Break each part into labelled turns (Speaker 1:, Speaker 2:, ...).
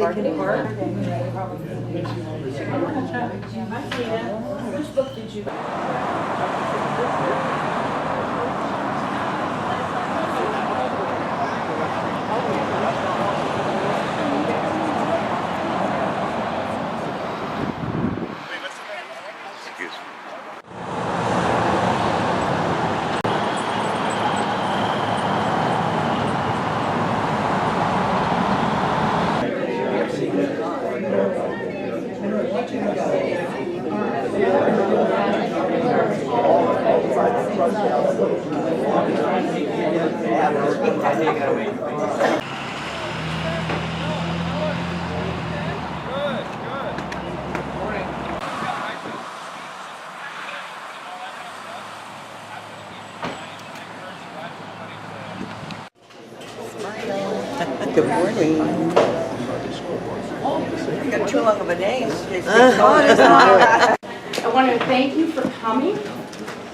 Speaker 1: can park.
Speaker 2: Which book did you?
Speaker 1: Good morning.
Speaker 3: Got too long of a day.
Speaker 2: I want to thank you for coming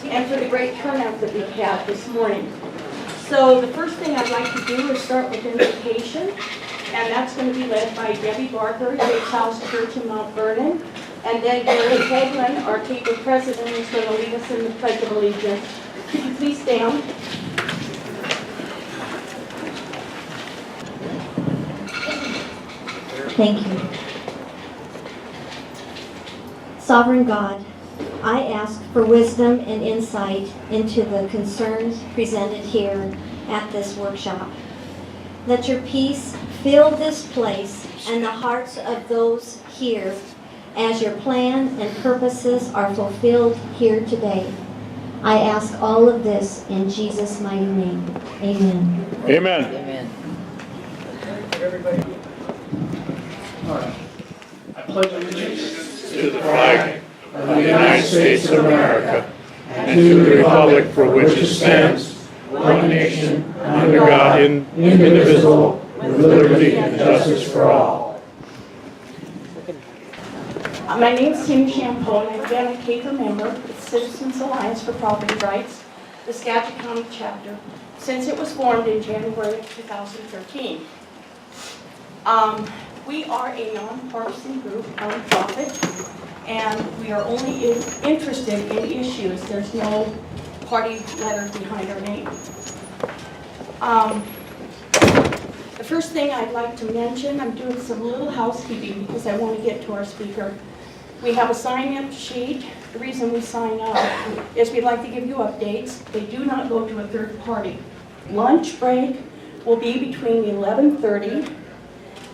Speaker 2: and for the great turnout that we had this morning. So the first thing I'd like to do is start with invocation, and that's going to be led by Debbie Barker, Grace House Church in Mount Vernon, and then Gary Hagelin, our CAPR president, is going to lead us in the Pledge of Allegiance. Could you please stand?
Speaker 4: Thank you. Sovereign God, I ask for wisdom and insight into the concerns presented here at this workshop. Let your peace fill this place and the hearts of those here as your plan and purposes are fulfilled here today. I ask all of this in Jesus' mighty name. Amen.
Speaker 5: Amen.
Speaker 3: Amen.
Speaker 6: Everybody. All right. I pledge allegiance
Speaker 5: To the flag of the United States of America and to the republic for which it stands, one nation, under God, indivisible, with liberty and justice for all.
Speaker 2: My name is Tim Champone. I've been a CAPR member of the Citizens Alliance for Property Rights, the Skagit County chapter, since it was formed in January of 2013. We are a nonpartisan group, nonprofit, and we are only interested in issues. There's no party letter behind our name. The first thing I'd like to mention, I'm doing some little housekeeping because I want to get to our speaker. We have a sign-up sheet. The reason we sign up is we'd like to give you updates. They do not go to a third party. Lunch break will be between 11:30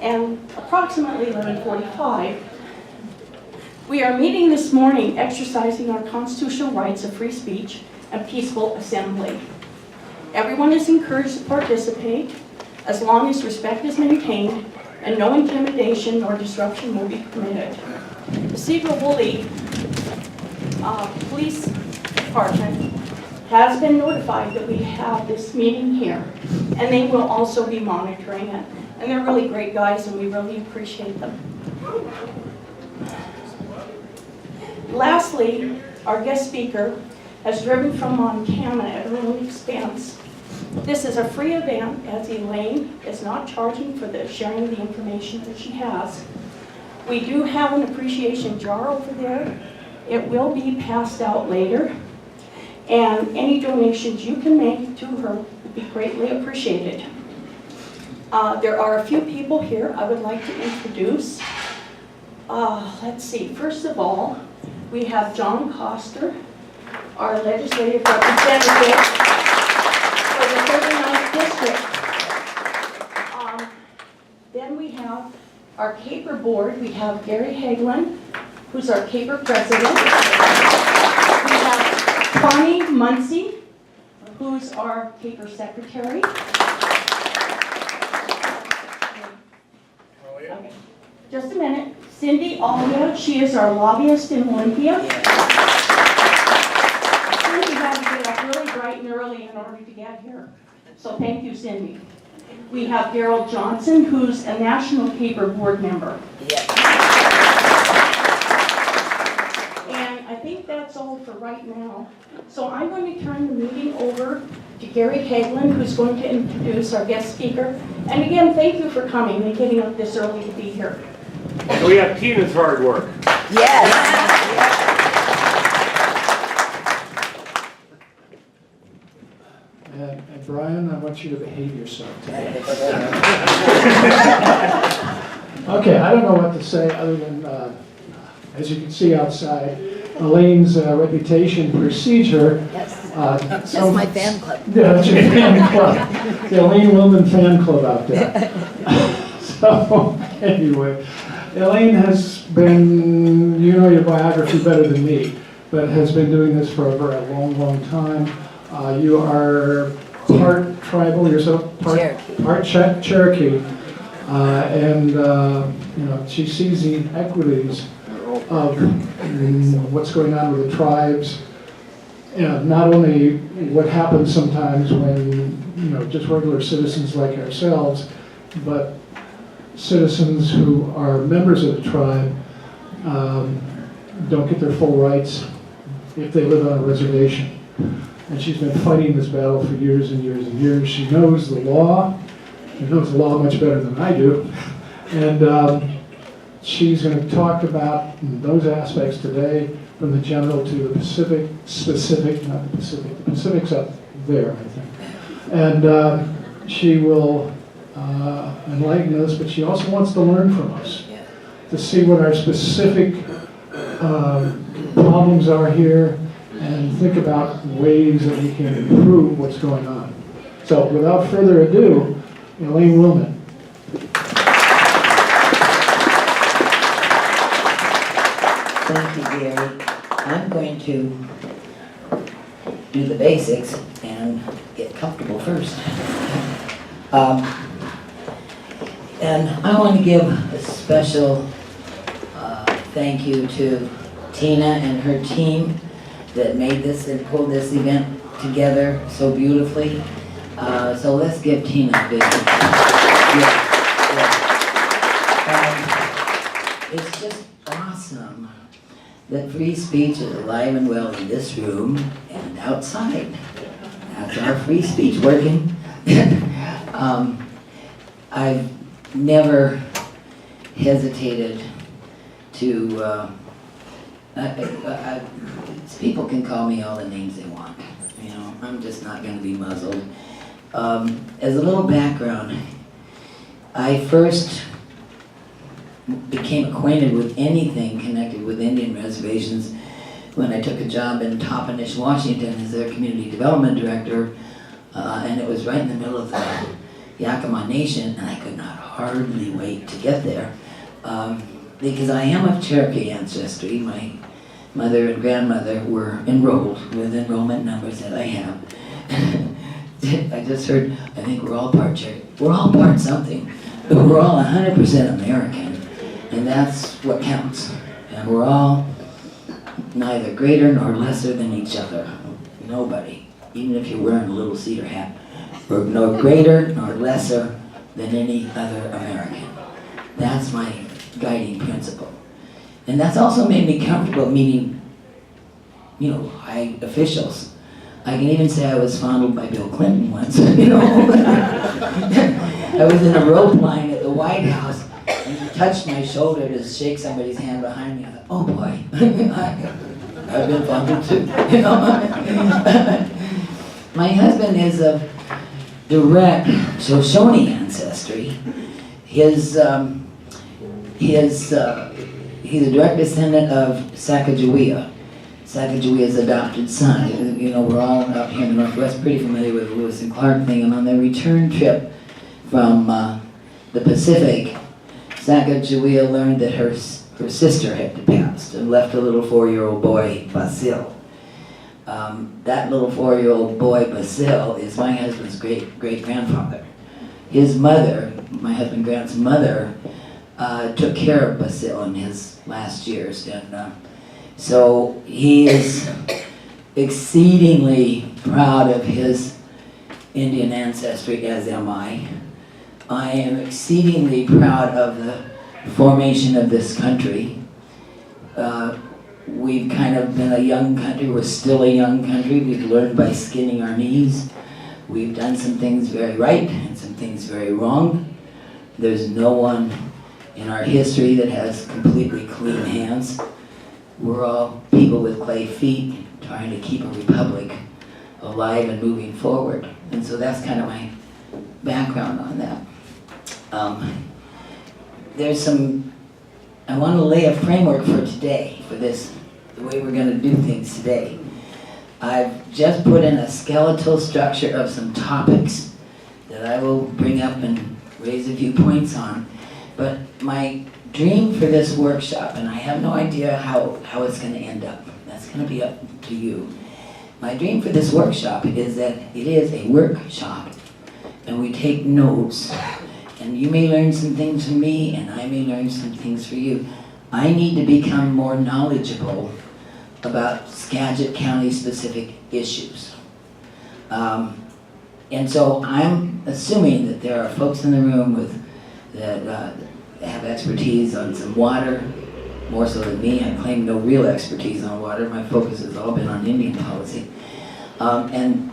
Speaker 2: and approximately 11:45. We are meeting this morning exercising our constitutional rights of free speech and peaceful assembly. Everyone is encouraged to participate as long as respect is maintained and no intimidation nor disruption will be permitted. The Sedro-Woolley Police Department has been notified that we have this meeting here, and they will also be monitoring it. And they're really great guys, and we really appreciate them. Lastly, our guest speaker has driven from Montana at her own expense. This is a free event, as Elaine is not charging for the sharing the information that she has. We do have an appreciation jar over there. It will be passed out later. And any donations you can make to her would be greatly appreciated. There are a few people here I would like to introduce. Let's see, first of all, we have John Coster, our legislative representative for the 39th district. Then we have our CAPR board. We have Gary Hagelin, who's our CAPR president. We have Connie Muncie, who's our CAPR secretary. Okay. Just a minute. Cindy Alia, she is our lobbyist in Olympia. Cindy had to get up really bright and early in order to get here. So thank you, Cindy. We have Daryl Johnson, who's a national CAPR board member.
Speaker 3: Yes.
Speaker 2: And I think that's all for right now. So I'm going to turn the meeting over to Gary Hagelin, who's going to introduce our guest speaker, And again, thank you for coming and getting up this early to be here.
Speaker 5: And we have Tina's hard work.
Speaker 3: Yes.
Speaker 6: And Brian, I want you to behave yourself today. Okay, I don't know what to say other than, as you can see outside, Elaine's reputation precedes her.
Speaker 3: Yes.
Speaker 6: That's
Speaker 3: my fan club.
Speaker 6: Yeah, that's your fan club. The Elaine Willman fan club out there. So, anyway, Elaine has been, you know your biography better than me, but has been doing this for a very long time. You are part tribal yourself, part Cherokee, and you know, she sees the equities of what's going on with the tribes. You know, not only what happens sometimes when, you know, just regular citizens like ourselves, but citizens who are members of the tribe don't get their full rights if they live on a reservation. And she's been fighting this battle for years and years and years. She knows the law. She knows the law much better than I do. And she's going to talk about those aspects today, from the general to the specific, not the Pacific. The Pacific's up there, I think. And she will enlighten us, but she also wants to learn from us, to see what our specific problems are here, and think about ways that we can improve what's going on. So without further ado, Elaine Willman.
Speaker 1: Thank you, Gary. I'm going to do the basics and get comfortable first. And I want to give a special thank you to Tina and her team that made this and pulled this event together so beautifully. So let's give Tina a big it's just awesome that free speech is alive and well in this room and outside. That's our free speech working. I've never hesitated to people can call me all the names they want. You know, I'm just not going to be muzzled. As a little background, I first became acquainted with anything connected with Indian reservations when I took a job in Toppenish, Washington as their community development director, and it was right in the middle of the Yakima Nation, and I could not hardly wait to get there. Because I am of Cherokee ancestry. My mother and grandmother were enrolled with enrollment numbers that I have. I just heard, I think we're all part Cherokee. We're all part something, but we're all 100% American, and that's what counts. And we're all neither greater nor lesser than each other. Nobody, even if you're wearing a little cedar hat, we're nor greater nor lesser than any other American. That's my guiding principle. And that's also made me comfortable meeting, you know, high officials. I can even say I was fondled by Bill Clinton once, you know. I was in a rope line at the White House, and he touched my shoulder to shake somebody's hand behind me. I thought, oh boy, I've been fondled too, you know. My husband is of direct Shoshone ancestry. He's a direct descendant of Sacagawea. Sacagawea's adopted son. You know, we're all out here in the Northwest pretty familiar with the Lewis and Clark thing, and on their return trip from the Pacific, Sacagawea learned that her sister had passed and left a little 4-year-old boy, Basil. That little 4-year-old boy, Basil, is my husband's great-grandfather. His mother, my husband Grant's mother, took care of Basil in his last years, and so he is exceedingly proud of his Indian ancestry, as am I. I am exceedingly proud of the formation of this country. We've kind of been a young country, we're still a young country. We've learned by skinning our knees. We've done some things very right and some things things very wrong. There's no one in our history that has completely clean hands. We're all people with clay feet trying to keep a republic alive and moving forward. And so that's kind of my background on that. I want to lay a framework for today, for this, the way we're going to do things today. I've just put in a skeletal structure of some topics that I will bring up and raise a few points on. But my dream for this workshop, and I have no idea how it's going to end up. That's going to be up to you. My dream for this workshop is that it is a workshop, and we take notes. And you may learn some things from me, and I may learn some things from you. I need to become more knowledgeable about Skagit County specific issues. And so I'm assuming that there are folks in the room that have expertise on some water, more so than me. I claim no real expertise on water. My focus has all been on Indian policy. And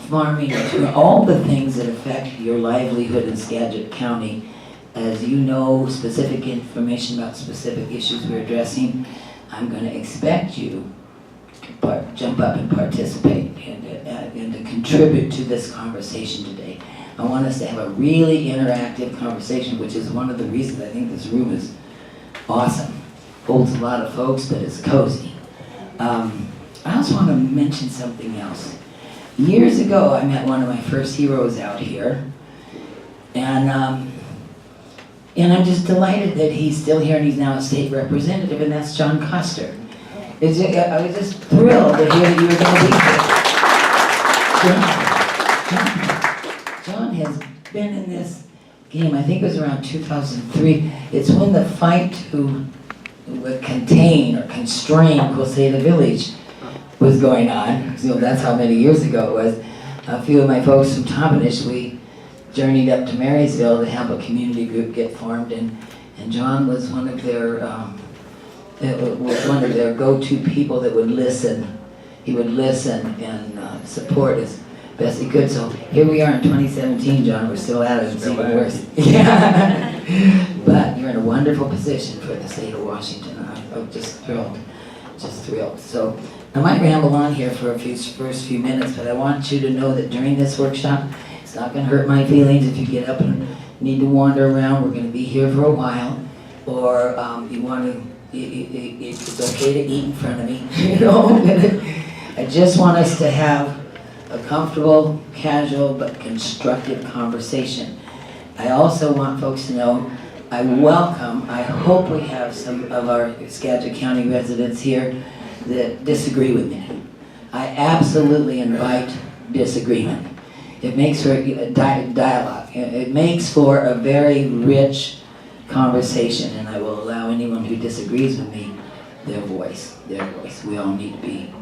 Speaker 1: farming, all the things that affect your livelihood in Skagit County. As you know specific information about specific issues we're addressing, I'm going to expect you to jump up and participate and to contribute to this conversation today. I want us to have a really interactive conversation, which is one of the reasons I think this room is awesome. Holds a lot of folks, but it's cozy. I also want to mention something else. Years ago, I met one of my first heroes out here, and I'm just delighted that he's still here and he's now a state representative, and that's John Custer. I was just thrilled to hear that you were going to be here. John has been in this game, I think it was around 2003. It's when the fight to contain or constrain Quilceda Village was going on. So that's how many years ago it was. A few of my folks from Toppenish, we journeyed up to Marysville to help a community group get formed, and John was one of their go-to people that would listen. He would listen and support as best he could. So here we are in 2017, John. We're still at it. It's even worse. Yeah. But you're in a wonderful position for the state of Washington. I'm just thrilled. Just thrilled. So I might ramble on here for first few minutes, but I want you to know that during this workshop, it's not going to hurt my feelings if you get up and need to wander around. We're going to be here for a while, or you want to. It's okay to eat in front of me. You know, I just want us to have a comfortable, casual, but constructive conversation. I also want folks to know I hope we have some of our Skagit County residents here that disagree with me. I absolutely invite disagreement. It makes for a dialogue. It makes for a very rich conversation, and I will allow anyone who disagrees with me their voice. We all need to be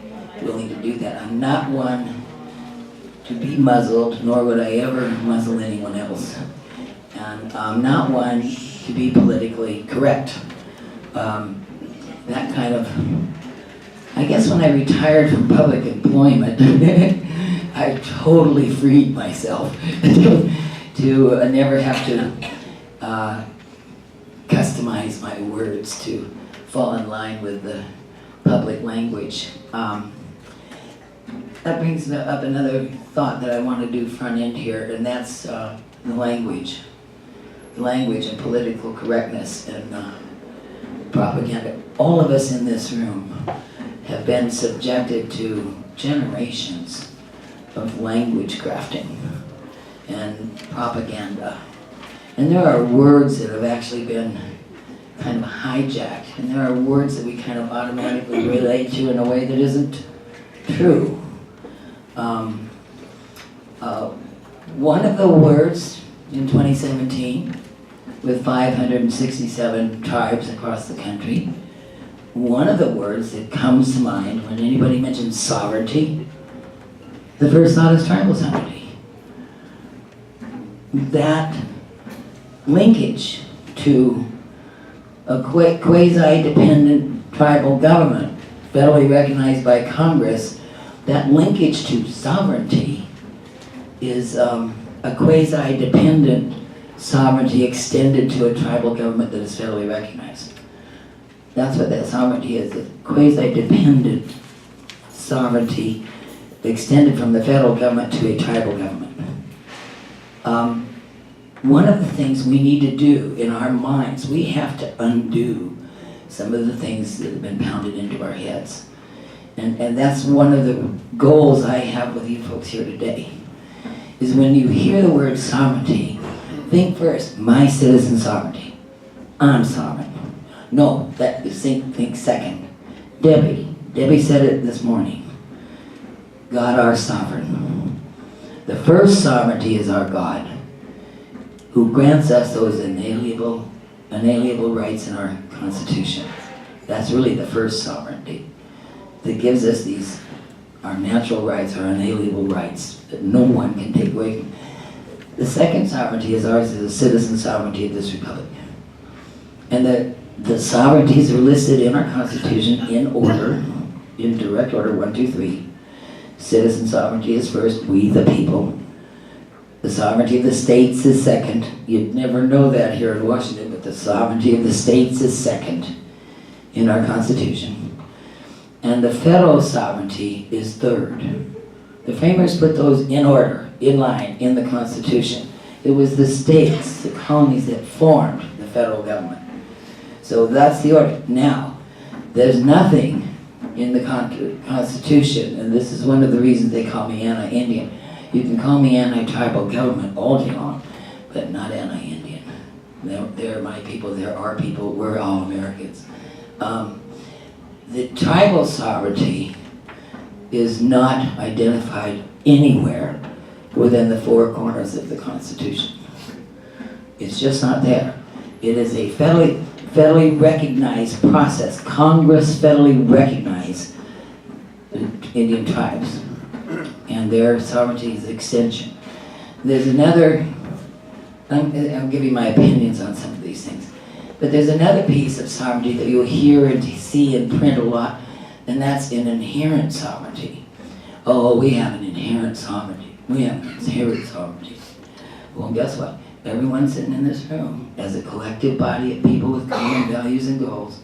Speaker 1: willing to do that. I'm not one to be muzzled, nor would I ever muzzle anyone else. And I'm not one to be politically correct. That kind of, I guess when I retired from public employment, I totally freed myself to never have to customize my words to fall in line with the public language. That brings up another thought that I want to do front end here, and that's the language. Language and political correctness and propaganda. All of us in this room have been subjected to generations of language crafting and propaganda. And there are words that have actually been kind of hijacked, and there are words that we kind of automatically relate to in a way that isn't true. One of the words in 2017, with 567 tribes across the country, one of the words that comes to mind when anybody mentions sovereignty, the first thought is tribal sovereignty. That linkage to a quasi-dependent tribal government, federally recognized by Congress, that linkage to sovereignty is a quasi-dependent sovereignty extended to a tribal government that is federally recognized. That's what that sovereignty is, a quasi-dependent sovereignty extended from the federal government to a tribal government. One of the things we need to do in our minds, we have to undo some of the things that have been pounded into our heads. And that's one of the goals I have with you folks here today, is when you hear the word sovereignty, think first, my citizen sovereignty. I'm sovereign. No, think second. Debbie said it this morning. God our sovereign. The first sovereignty is our God, who grants us those inalienable rights in our Constitution. That's really the first sovereignty that gives us our natural rights, our inalienable rights that no one can take away from. The second sovereignty is ours, is the citizen sovereignty of this republic. And the sovereignties are listed in our Constitution in order, in direct order, 1, 2, 3. Citizen sovereignty is first, we the people. The sovereignty of the states is second. You'd never know that here in Washington, but the sovereignty of the states is second in our Constitution. And the federal sovereignty is third. The framers put those in order, in line, in the Constitution. It was the states, the colonies, that formed the federal government. So that's the order. Now, there's nothing in the Constitution, and this is one of the reasons they call me anti-Indian. You can call me anti-tribal government all day long, but not anti-Indian. They're my people, they're our people, we're all Americans. The tribal sovereignty is not identified anywhere within the four corners of the Constitution. It's just not there. It is a federally recognized process. Congress federally recognized Indian tribes and their sovereignty is extension. There's another, I'll give you my opinions on some of these things, but there's another piece of sovereignty that you'll hear and see in print a lot, and that's an inherent sovereignty. Oh, we have an inherent sovereignty. We have an inherent sovereignty. Well, guess what? Everyone sitting in this room, as a collective body of people with common values and goals,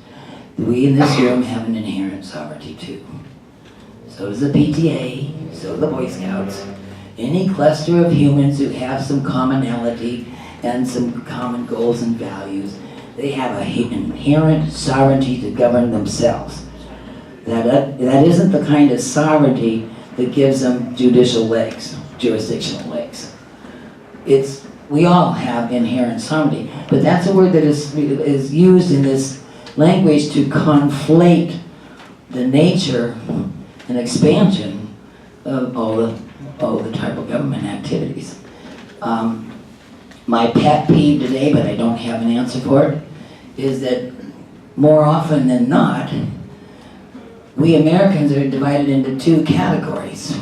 Speaker 1: we in this room have an inherent sovereignty too. So does the PTA, so do the Boy Scouts. Any cluster of humans who have some commonality and some common goals and values, they have an inherent sovereignty to govern themselves. That isn't the kind of sovereignty that gives them judicial legs, jurisdictional legs. We all have inherent sovereignty, but that's a word that is used in this language to conflate the nature and expansion of all the tribal government activities. My pet peeve today, but I don't have an answer for it, is that more often than not, we Americans are divided into two categories.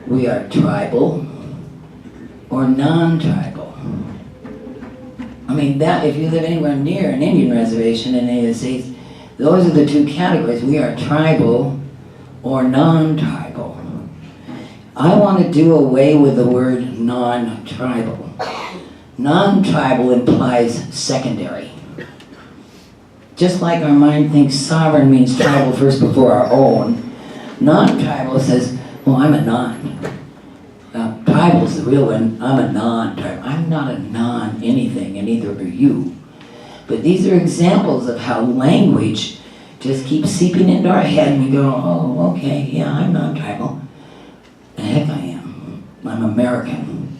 Speaker 1: We are tribal or non-tribal. I mean, that if you live anywhere near an Indian reservation in the United States, those are the two categories. We are tribal or non-tribal. I want to do away with the word non-tribal. Non-tribal implies secondary. Just like our mind thinks sovereign means tribal first before our own, non-tribal says, well, I'm a non. Tribal's the real one. I'm a non-tribal. I'm not a non-anything, and neither are you. But these are examples of how language just keeps seeping into our head, and we go, oh, okay, yeah, I'm non-tribal. The heck I am. I'm American.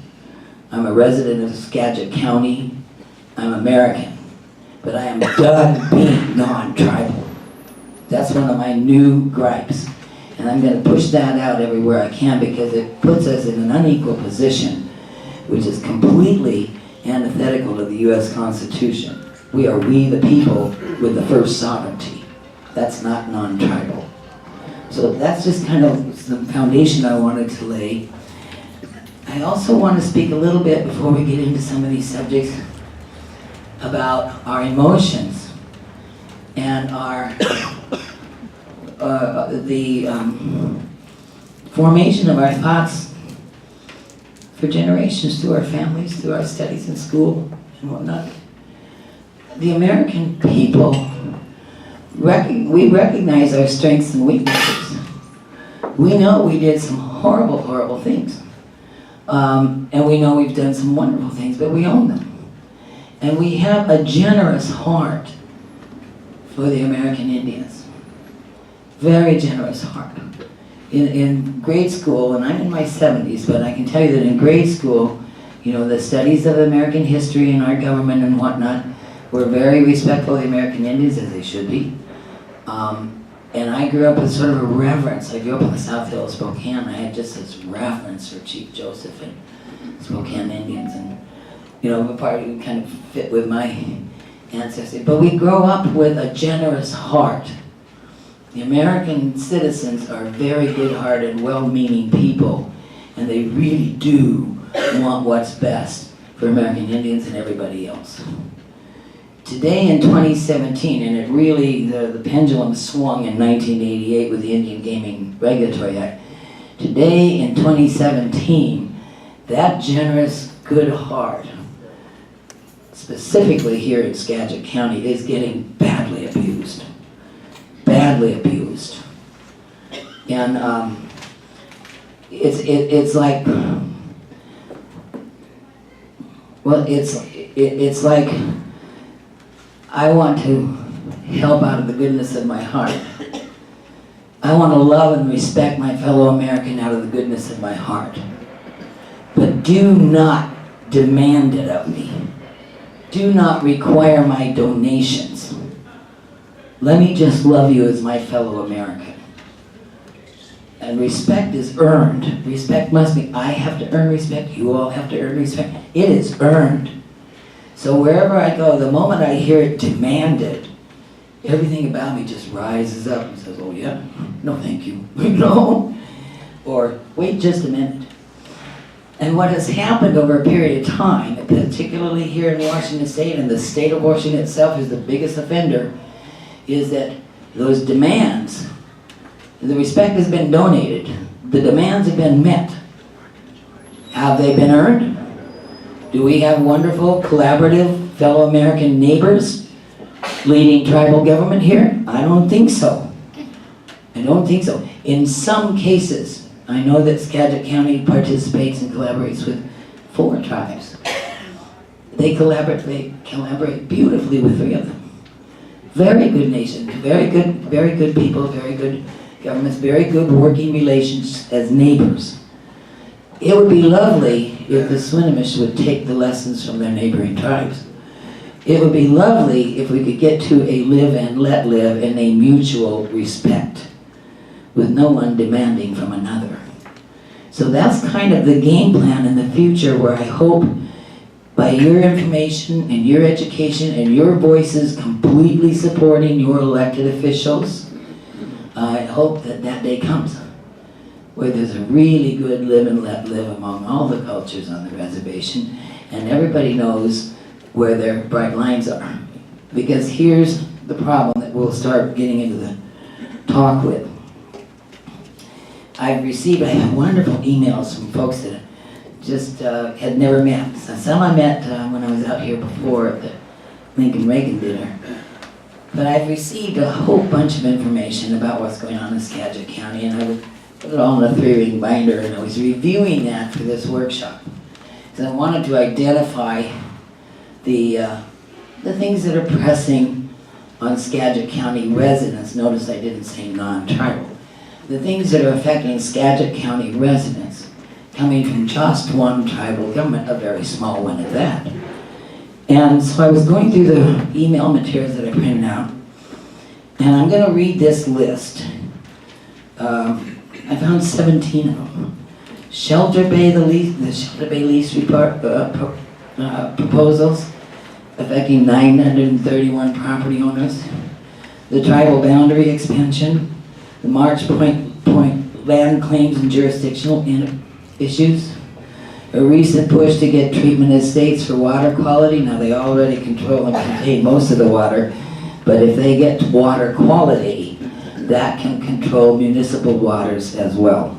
Speaker 1: I'm a resident of Skagit County. I'm American. But I am done being non-tribal. That's one of my new gripes. And I'm going to push that out everywhere I can because it puts us in an unequal position, which is completely antithetical to the U.S. Constitution. We are we the people with the first sovereignty. That's not non-tribal. So that's just kind of the foundation I wanted to lay. I also want to speak a little bit before we get into some of these subjects about our emotions and our the formation of our thoughts for generations through our families, through our studies in school and whatnot. The American people, we recognize our strengths and weaknesses. We know we did some horrible, horrible things. And we know we've done some wonderful things, but we own them. And we have a generous heart for the American Indians. Very generous heart. In grade school, and I'm in my 70s, but I can tell you that in grade school, you know, the studies of American history and our government and whatnot were very respectful of the American Indians, as they should be. And I grew up with sort of a reverence. I grew up on the South Hill of Spokane. I had just this reverence for Chief Joseph and Spokane Indians. And, you know, part of it kind of fit with my ancestry. But we grow up with a generous heart. The American citizens are very good-hearted, well-meaning people. And they really do want what's best for American Indians and everybody else. Today in 2017, and it really, the pendulum swung in 1988 with the Indian Gaming Regulatory Act. Today in 2017, that generous, good heart, specifically here in Skagit County, is getting badly abused. Badly abused. And it's like, well, it's like, I want to help out of the goodness of my heart. I want to love and respect my fellow American out of the goodness of my heart. But do not demand it of me. Do not require my donations. Let me just love you as my fellow American. And respect is earned. Respect must be, I have to earn respect, you all have to earn respect. It is earned. So wherever I go, the moment I hear it demanded, everything about me just rises up and says, oh yeah, no thank you, no. Or wait just a minute. And what has happened over a period of time, particularly here in Washington State, and the state of Washington itself is the biggest offender, is that those demands, the respect has been donated, the demands have been met. Have they been earned? Do we have wonderful, collaborative, fellow American neighbors leading tribal government here? I don't think so. I don't think so. In some cases, I know that Skagit County participates and collaborates with 4 tribes. They collaborate beautifully with 3 of them. Very good nation, very good people, very good governments, very good working relations as neighbors. It would be lovely if the Swinomish would take the lessons from their neighboring tribes. It would be lovely if we could get to a live and let live in a mutual respect, with no one demanding from another. So that's kind of the game plan in the future, where I hope by your information and your education and your voices completely supporting your elected officials, I hope that that day comes, where there's a really good live and let live among all the cultures on the reservation, and everybody knows where their bright lines are. Because here's the problem that we'll start getting into the talk with. I have wonderful emails from folks that just had never met. So some I met when I was out here before at the Lincoln-Reagan dinner. But I've received a whole bunch of information about what's going on in Skagit County, and I would put it all in a 3-ring binder, and I was reviewing that for this workshop. So I wanted to identify the things that are pressing on Skagit County residents. Notice I didn't say non-tribal. The things that are affecting Skagit County residents, coming from just one tribal government, a very small one at that. And so I was going through the email materials that I printed out, and I'm going to read this list. I found 17 of them. Shelter Bay, the Shelter Bay lease proposals affecting 931 property owners. The tribal boundary expansion, the March Point land claims and jurisdictional issues, a recent push to get treatment estates for water quality. Now they already control and contain most of the water, but if they get water quality, that can control municipal waters as well.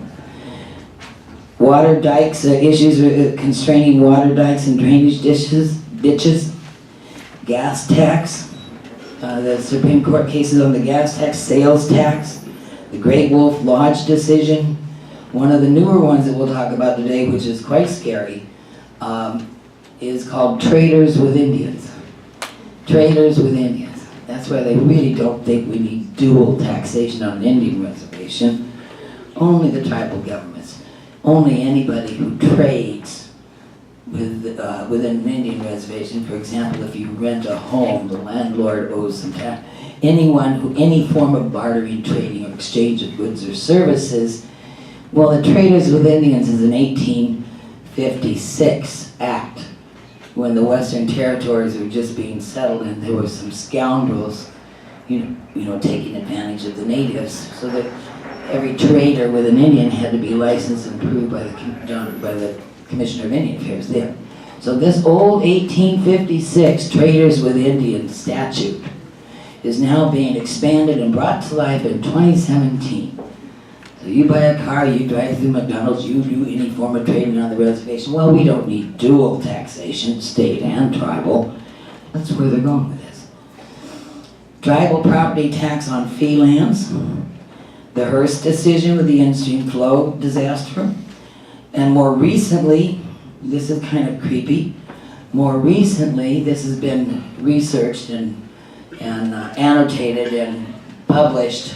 Speaker 1: Water dikes, issues with constraining water dikes and drainage ditches, gas tax, the Supreme Court cases on the gas tax, sales tax, the Great Wolf Lodge decision. One of the newer ones that we'll talk about today, which is quite scary, is called Traders with Indians. Traders with Indians. That's why they really don't think we need dual taxation on an Indian reservation. Only the tribal governments. Only anybody who trades within an Indian reservation. For example, if you rent a home, the landlord owes some tax. Anyone who, any form of bartering, trading, or exchange of goods or services. Well, the Traders with Indians is an 1856 act when the Western Territories were just being settled, and there were some scoundrels, you know, taking advantage of the natives, so that every trader with an Indian had to be licensed and approved by the Commissioner of Indian Affairs there. So this old 1856 Traders with Indians statute is now being expanded and brought to life in 2017. So you buy a car, you drive through McDonald's, you do any form of trading on the reservation. Well, we don't need dual taxation, state and tribal. That's where they're going with this. Tribal property tax on fee lands, the Hearst decision with the in-stream flow disaster, and more recently, this is kind of creepy, more recently this has been researched and annotated and published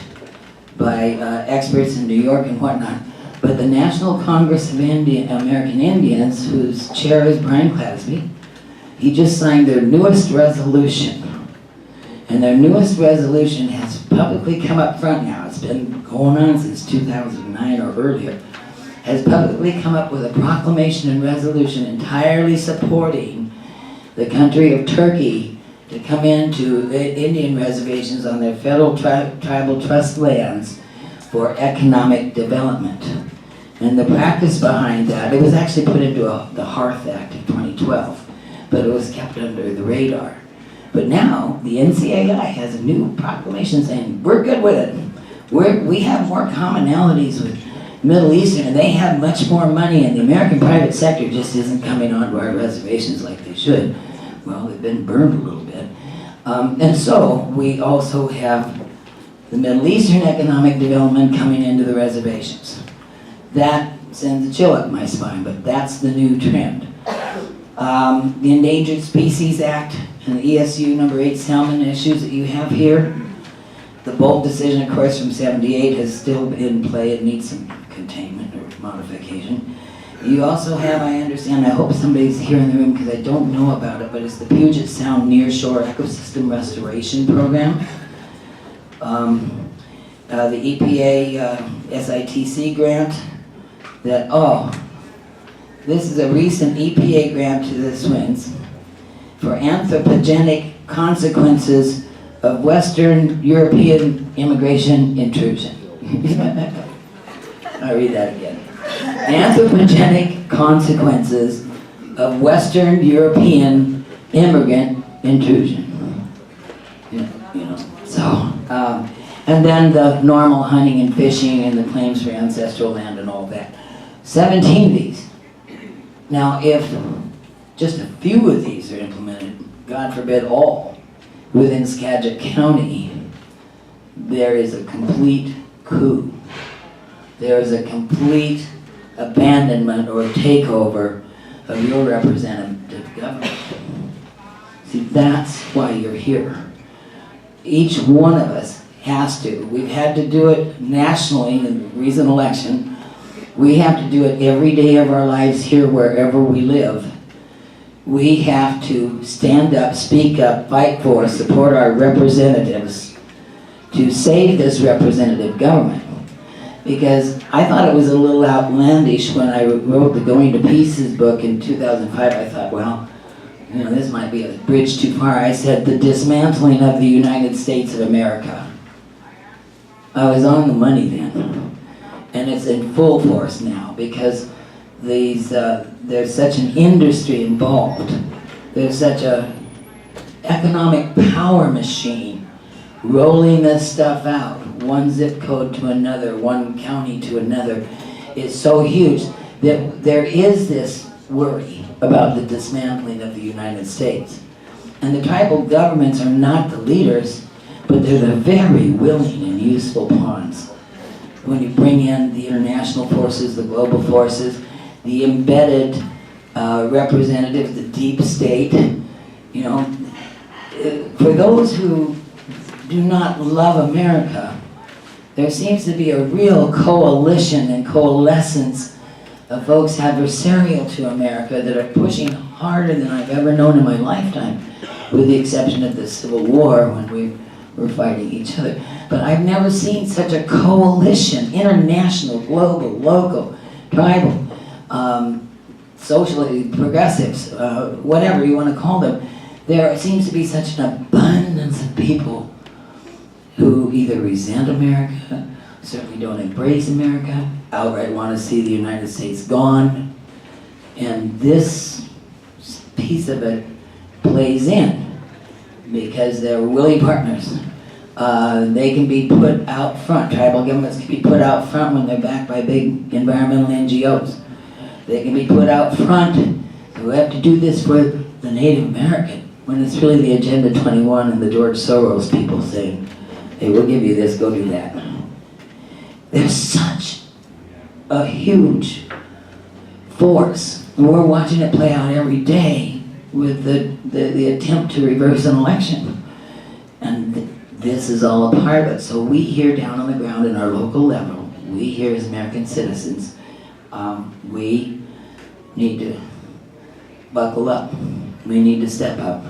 Speaker 1: by experts in New York and whatnot, but the National Congress of American Indians, whose chair is Brian Clasby, he just signed their newest resolution. And their newest resolution has publicly come up front now. It's been going on since 2009 or earlier. Has publicly come up with a proclamation and resolution entirely supporting the country of Turkey to come into Indian reservations on their federal tribal trust lands for economic development. And the practice behind that, it was actually put into the Hearth Act of 2012, but it was kept under the radar. But now, the NCAI has a new proclamation saying, we're good with it. We have more commonalities with Middle Eastern, and they have much more money, and the American private sector just isn't coming onto our reservations like they should. Well, they've been burned a little bit. And so, we also have the Middle Eastern economic development coming into the reservations. That sends a chill up my spine, but that's the new trend. The Endangered Species Act and the ESU number 8 salmon issues that you have here. The Bolt decision, of course, from '78 has still been in play. It needs some containment or modification. You also have, I understand, I hope somebody's here in the room because I don't know about it, but it's the Puget Sound Nearshore Ecosystem Restoration Program. The EPA SITC grant that, this is a recent EPA grant to the Swins for anthropogenic consequences of Western European immigration intrusion. I'll read that again. Anthropogenic consequences of Western European immigrant intrusion. And then the normal hunting and fishing and the claims for ancestral land and all that. 17 of these. Now, if just a few of these are implemented, God forbid all, within Skagit County, there is a complete coup. There is a complete abandonment or takeover of your representative government. See, that's why you're here. Each one of us has to. We've had to do it nationally in the recent election. We have to do it every day of our lives here, wherever we live. We have to stand up, speak up, fight for, support our representatives to save this representative government. Because I thought it was a little outlandish when I wrote the Going to Pieces book in 2005. I thought, well, this might be a bridge too far. I said the dismantling of the United States of America. I was on the money then. And it's in full force now because there's such an industry involved. There's such a economic power machine rolling this stuff out. One zip code to another, one county to another. It's so huge there is this worry about the dismantling of the United States. And the tribal governments are not the leaders, but they're the very willing and useful pawns. When you bring in the international forces, the global forces, the embedded representatives, the deep state, you know, for those who do not love America, there seems to be a real coalition and coalescence of folks adversarial to America that are pushing harder than I've ever known in my lifetime, with the exception of the Civil War when we were fighting each other. But I've never seen such a coalition, international, global, local, tribal, socially progressives, whatever you want to call them. There seems to be such an abundance of people who either resent America, certainly don't embrace America, outright want to see the United States gone. And this piece of it plays in because they're willing partners. They can be put out front. Tribal governments can be put out front when they're backed by big environmental NGOs. They can be put out front. We have to do this for the Native American, when it's really the Agenda 21 and the George Soros people saying, hey, we'll give you this, go do that. There's such a huge force, and we're watching it play out every day with the attempt to reverse an election. And this is all a part of it. So we here down on the ground in our local level, we here as American citizens, we need to buckle up. We need to step up.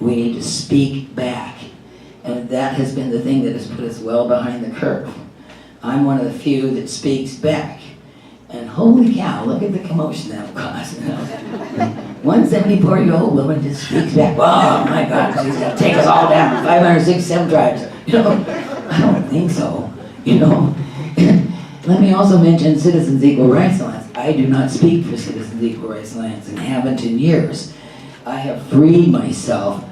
Speaker 1: We need to speak back. And that has been the thing that has put us well behind the curve. I'm one of the few that speaks back. And holy cow, look at the commotion that will cause. One 74-year-old woman just speaks back. Oh my God, she's going to take us all down. 567 tribes. You know, I don't think so. You know, let me also mention Citizens Equal Rights Alliance. I do not speak for Citizens Equal Rights Alliance and haven't in years. I have freed myself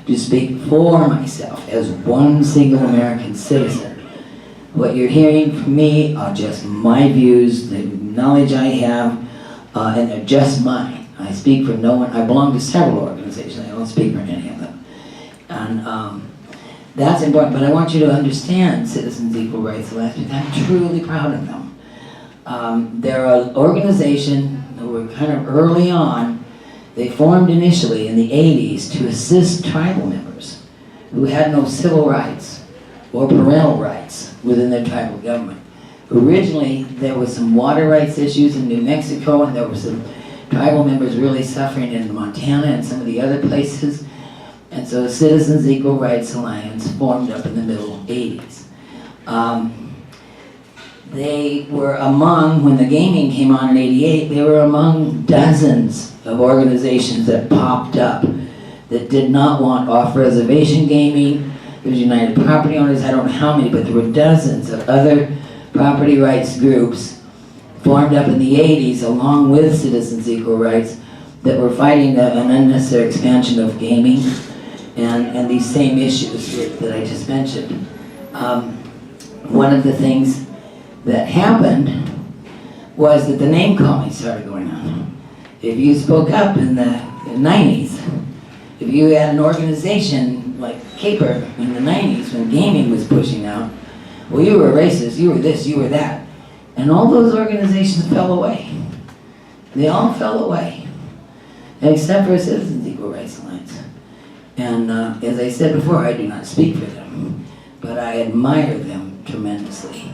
Speaker 1: to speak for myself as one single American citizen. What you're hearing from me are just my views, the knowledge I have, and they're just mine. I speak for no one. I belong to several organizations. I don't speak for any of them. And that's important, but I want you to understand Citizens Equal Rights Alliance because I'm truly proud of them. They're an organization that were kind of early on. They formed initially in the 80s to assist tribal members who had no civil rights or parental rights within their tribal government. Originally, there was some water rights issues in New Mexico, and there were some tribal members really suffering in Montana and some of the other places. And so Citizens Equal Rights Alliance formed up in the middle 80s. They were among, when the gaming came on in 88, they were among dozens of organizations that popped up that did not want off-reservation gaming. There's United Property Owners, I don't know how many, but there were dozens of other property rights groups formed up in the 80s along with Citizens Equal Rights that were fighting an unnecessary expansion of gaming and these same issues that I just mentioned. One of the things that happened was that the name calling started going on. If you spoke up in the 90s, if you had an organization like CAPR in the 90s when gaming was pushing out, well, you were a racist, you were this, you were that. And all those organizations fell away. They all fell away, except for Citizens Equal Rights Alliance. And as I said before, I do not speak for them, but I admire them tremendously.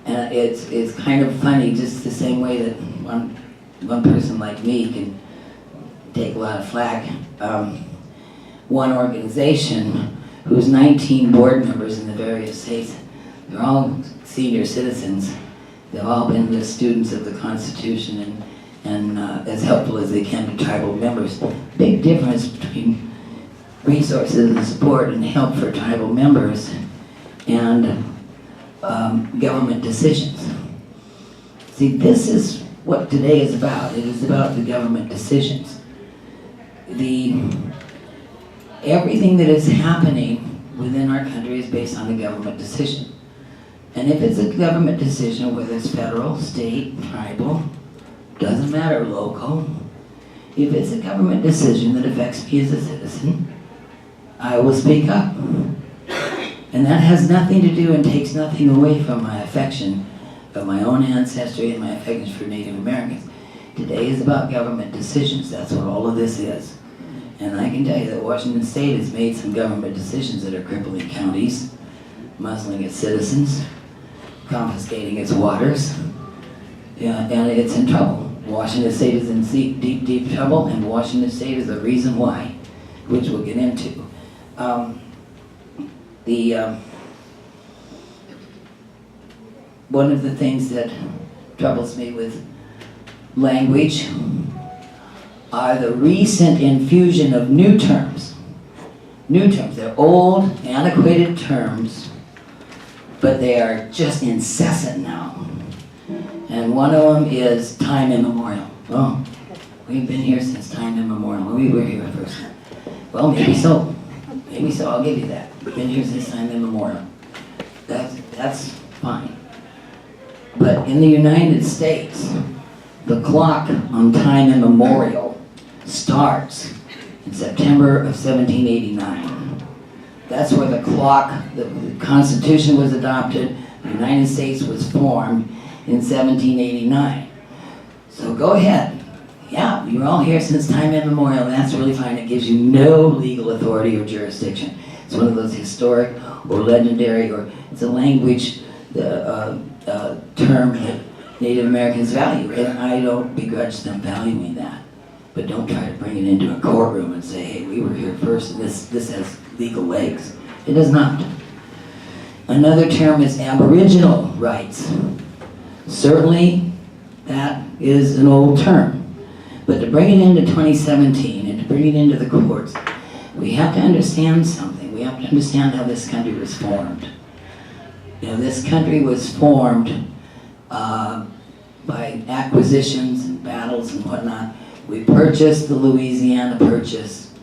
Speaker 1: And it's kind of funny, just the same way that one person like me can take a lot of flack. One organization whose 19 board members in the various states, they're all senior citizens. They've all been the students of the Constitution and as helpful as they can to tribal members. Big difference between resources and support and help for tribal members and government decisions. See, this is what today is about. It is about the government decisions. Everything that is happening within our country is based on a government decision. And if it's a government decision, whether it's federal, state, tribal, doesn't matter local. If it's a government decision that affects me as a citizen, I will speak up. And that has nothing to do and takes nothing away from my affection of my own ancestry and my affection for Native Americans. Today is about government decisions. That's what all of this is. And I can tell you that Washington State has made some government decisions that are crippling counties, muzzling its citizens, confiscating its waters, and it's in trouble. Washington State is in deep, deep trouble, and Washington State is the reason why, which we'll get into. One of the things that troubles me with language are the recent infusion of new terms. New terms. They're old, antiquated terms, but they are just incessant now. And one of them is time immemorial. Oh, we've been here since time immemorial. We were here first. Well, maybe so. Maybe so, I'll give you that. Been here since time immemorial. That's fine. But in the United States, the clock on time immemorial starts in September of 1789. That's where the clock, the Constitution was adopted, the United States was formed in 1789. So go ahead. Yeah, you're all here since time immemorial. That's really fine. It gives you no legal authority or jurisdiction. It's one of those historic or legendary, or it's a language term that Native Americans value, and I don't begrudge them valuing that. But don't try to bring it into a courtroom and say, hey, we were here first, and this has legal legs. It does not. Another term is Aboriginal rights. Certainly, that is an old term. But to bring it into 2017 and to bring it into the courts, we have to understand something. We have to understand how this country was formed. You know, this country was formed by acquisitions and battles and whatnot. We purchased the Louisiana Purchase.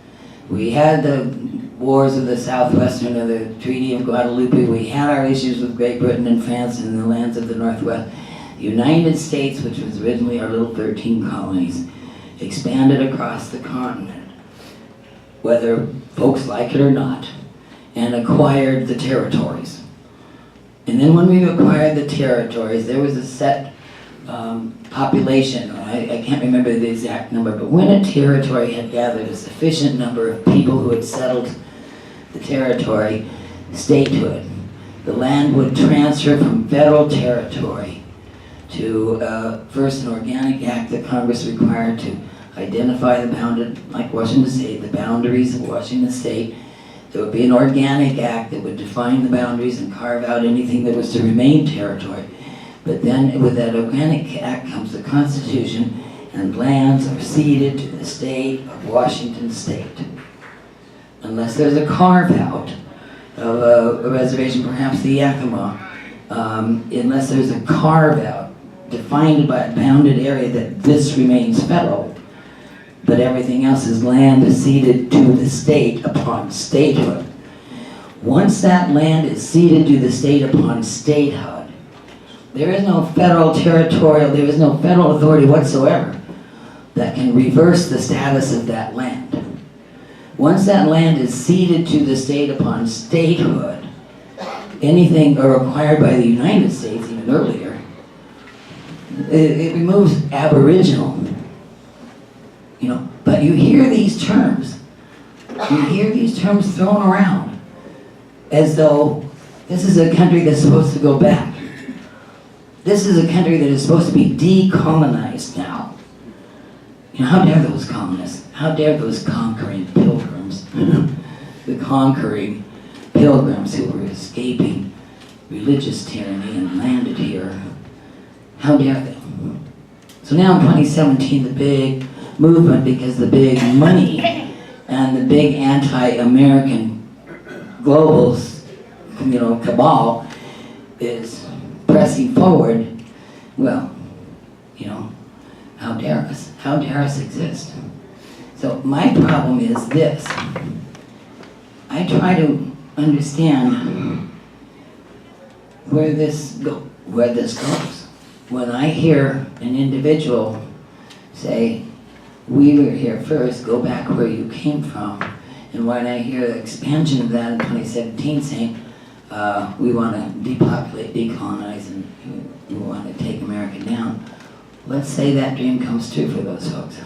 Speaker 1: We had the wars of the Southwestern, of the Treaty of Guadalupe. We had our issues with Great Britain and France and the lands of the Northwest. The United States, which was originally our little 13 colonies, expanded across the continent, whether folks like it or not, and acquired the territories. And then when we acquired the territories, there was a set population, I can't remember the exact number, but when a territory had gathered a sufficient number of people who had settled the territory, statehood, the land would transfer from federal territory to first an organic act that Congress required to identify the boundary, like Washington State, the boundaries of Washington State. There would be an organic act that would define the boundaries and carve out anything that was to remain territory. But then with that organic act comes the Constitution, and lands are ceded to the state of Washington State. Unless there's a carve-out of a reservation, perhaps the Yakima, unless there's a carve-out defined by a bounded area that this remains federal, but everything else is land ceded to the state upon statehood. Once that land is ceded to the state upon statehood, there is no federal territorial, there is no federal authority whatsoever that can reverse the status of that land. Once that land is ceded to the state upon statehood, anything required by the United States, even earlier, it removes Aboriginal. You know, but you hear these terms thrown around as though this is a country that's supposed to go back. This is a country that is supposed to be decolonized now. You know, how dare those colonists? How dare those conquering pilgrims? The conquering pilgrims who were escaping religious tyranny and landed here. How dare they? So now in 2017, the big movement, because the big money and the big anti-American globals, you know, cabal is pressing forward. Well, you know, how dare us? How dare us exist? So my problem is this. I try to understand where this goes. When I hear an individual say, we were here first, go back where you came from. And when I hear the expansion of that in 2017 saying, we want to depopulate, decolonize, and we want to take America down, let's say that dream comes true for those folks.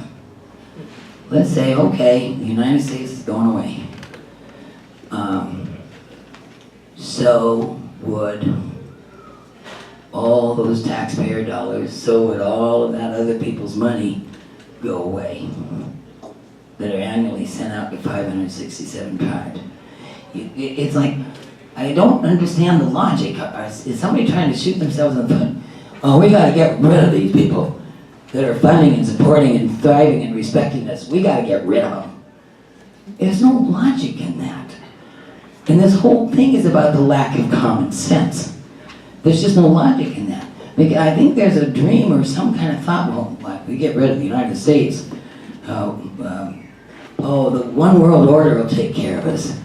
Speaker 1: Let's say, okay, the United States is going away. So would all those taxpayer dollars, so would all of that other people's money go away that are annually sent out to 567 tribes. It's like, I don't understand the logic. Is somebody trying to shoot themselves in the foot? Oh, we gotta get rid of these people that are funding and supporting and thriving and respecting us. We gotta get rid of them. There's no logic in that. And this whole thing is about the lack of common sense. There's just no logic in that. I think there's a dream or some kind of thought, well, like we get rid of the United States, the one world order will take care of us.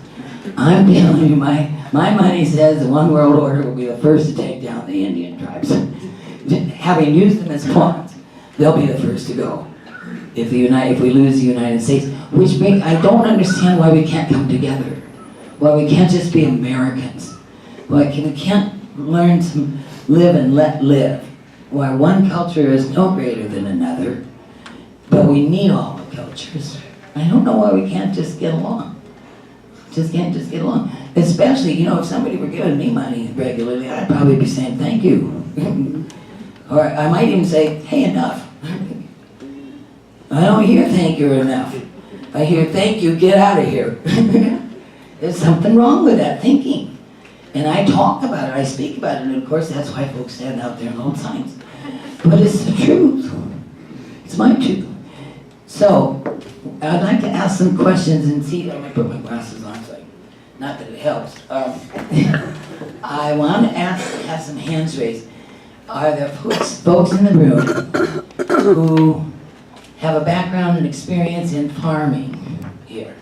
Speaker 1: I'm telling you, my money says the one world order will be the first to take down the Indian tribes. Having used them as pawns, they'll be the first to go. If we lose the United States, I don't understand why we can't come together. Why we can't just be Americans. Why we can't learn to live and let live. Why one culture is no greater than another, but we need all the cultures. I don't know why we can't just get along. Can't just get along. Especially, if somebody were giving me money regularly, I'd probably be saying thank you. Or I might even say, hey, enough. I don't hear thank you enough. I hear thank you, get out of here. There's something wrong with that thinking. And I talk about it, I speak about it, and of course that's why folks stand out there and hold signs. But it's the truth. It's my truth. So, I'd like to ask some questions and see if I might put my glasses on, so not that it helps. I want to have some hands raised. Are there folks in the room who have a background and experience in farming here?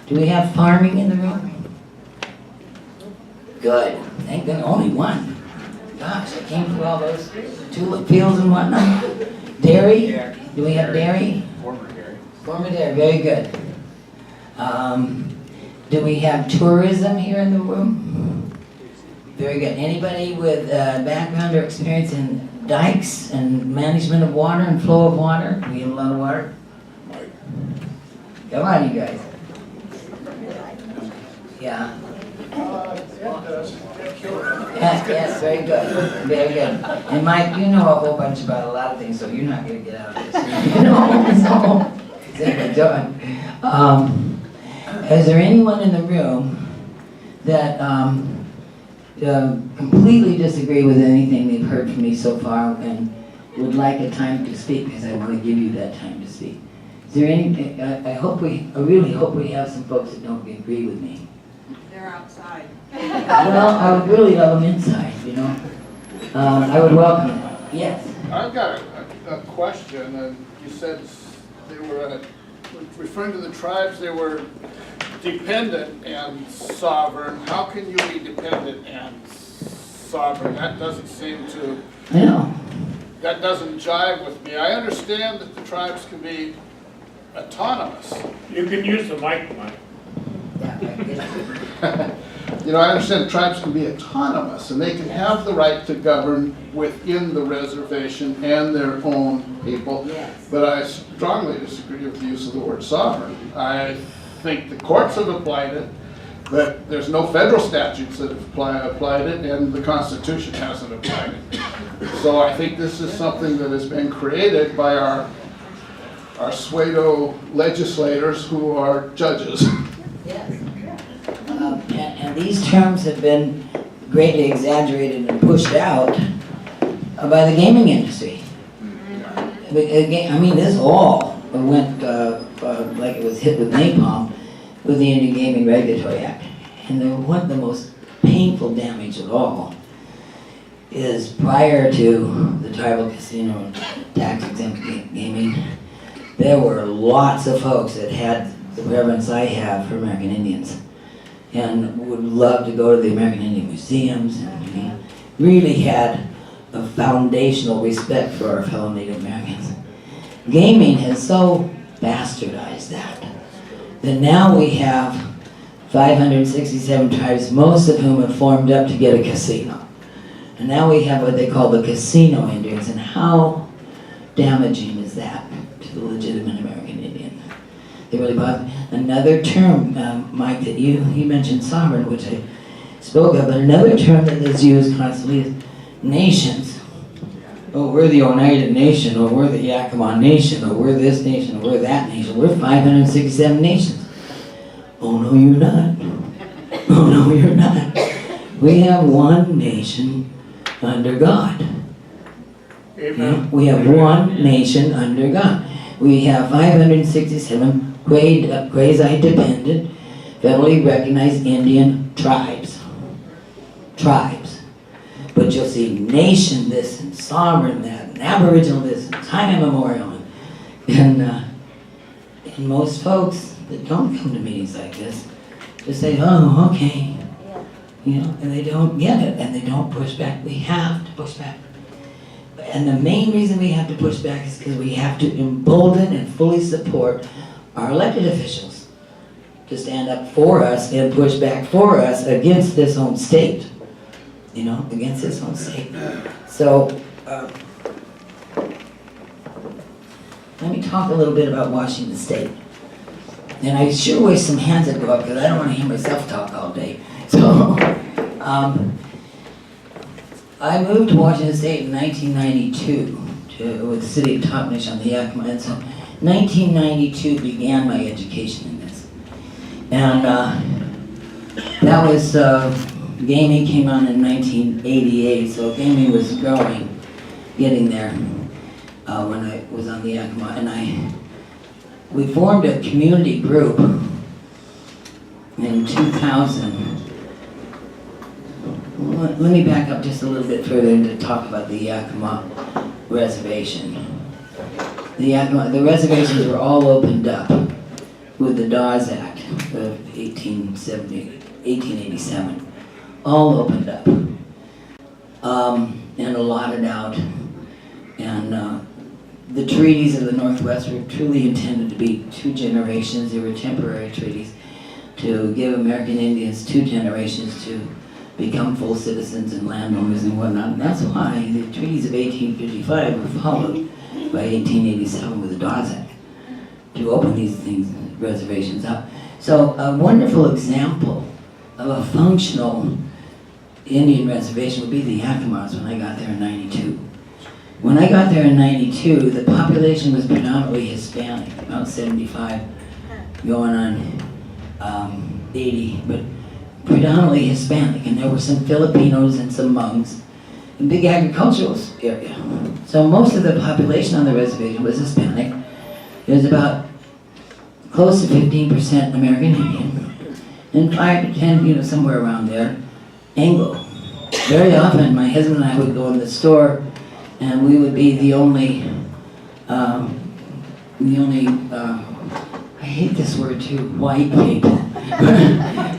Speaker 1: Do we have farming in the room? Good. Thank goodness, only one. Gosh, I came through all those tulip fields and whatnot. Dairy? Do we have dairy? Former dairy, very good. Do we have tourism here in the room? Very good. Anybody with background or experience in dikes and management of water and flow of water? We have a lot of water. Come on, you guys. Yeah. Yes, very good. Very good. And Mike, you know a whole bunch about a lot of things, so you're not going to get out of this. Is there anyone in the room that completely disagree with anything they've heard from me so far and would like a time to speak? Because I want to give you that time to speak. Is there any? I really hope we have some folks that don't agree with me.
Speaker 7: They're outside.
Speaker 1: Well, I would really love them inside, I would welcome them. Yes.
Speaker 5: I've got a question, and you said they were, referring to the tribes, they were dependent and sovereign. How can you be dependent and sovereign? That doesn't seem to,
Speaker 1: I know.
Speaker 5: that doesn't jive with me. I understand that the tribes can be autonomous.
Speaker 8: You can use the mic, Mike.
Speaker 5: I understand tribes can be autonomous and they can have the right to govern within the reservation and their own people.
Speaker 1: Yes.
Speaker 5: But I strongly disagree with the use of the word sovereign. I think the courts have applied it, but there's no federal statutes that have applied it, and the Constitution hasn't applied it. So I think this is something that has been created by our pseudo legislators who are judges.
Speaker 1: Yes. And these terms have been greatly exaggerated and pushed out by the gaming industry. This all went like it was hit with napalm with the Indian Gaming Regulatory Act. And one of the most painful damage of all is prior to the tribal casino and tax-exempt gaming, there were lots of folks that had the reverence I have for American Indians and would love to go to the American Indian museums and really had a foundational respect for our fellow Native Americans. gaming has so bastardized that now we have 567 tribes, most of whom have formed up to get a casino. And now we have what they call the casino Indians, and how damaging is that to the legitimate American Indian? They really bother. Another term, Mike, that you mentioned sovereign, which I spoke of, but another term that is used constantly is nations. Oh, we're the Oneida Nation, or we're the Yakima Nation, or we're this nation, or we're that nation. We're 567 nations. Oh, no, you're not. Oh, no, you're not. We have one nation under God.
Speaker 8: Amen.
Speaker 1: We have one nation under God. We have 567 quasi-dependent, federally recognized Indian tribes. Tribes. But you'll see nation this and sovereign that and aboriginal this and time immemorial. And most folks that don't come to meetings like this just say, oh, okay. You know, and they don't get it and they don't push back. We have to push back. And the main reason we have to push back is because we have to embolden and fully support our elected officials to stand up for us and push back for us against this own state. You know, against this own state. So, let me talk a little bit about Washington State. And I sure wish some hands would go up because I don't want to hear myself talk all day. So, I moved to Washington State in 1992 with the city of Toppenish on the Yakima. And so 1992 began my education in this. And that was, gaming came on in 1988, so gaming was growing, getting there when I was on the Yakima. And we formed a community group in 2000. Let me back up just a little bit further to talk about the Yakima Reservation. The reservations were all opened up with the Dawes Act of 1887. All opened up and allotted out. And the treaties of the Northwest were truly intended to be 2 generations. They were temporary treaties to give American Indians 2 generations to become full citizens and landowners and whatnot. And that's why the treaties of 1855 were followed by 1887 with the Dawes Act to open these reservations up. So a wonderful example of a functional Indian reservation would be the Yakimas when I got there in 92. When I got there in 92, the population was predominantly Hispanic, about 75, going on 80, but predominantly Hispanic, and there were some Filipinos and some Hmongs, a big agricultural area. So most of the population on the reservation was Hispanic. There was about close to 15% American Indian, and 5 to 10, you know, somewhere around there, Anglo. Very often, my husband and I would go in the store, and we would be the only, I hate this word too, white people.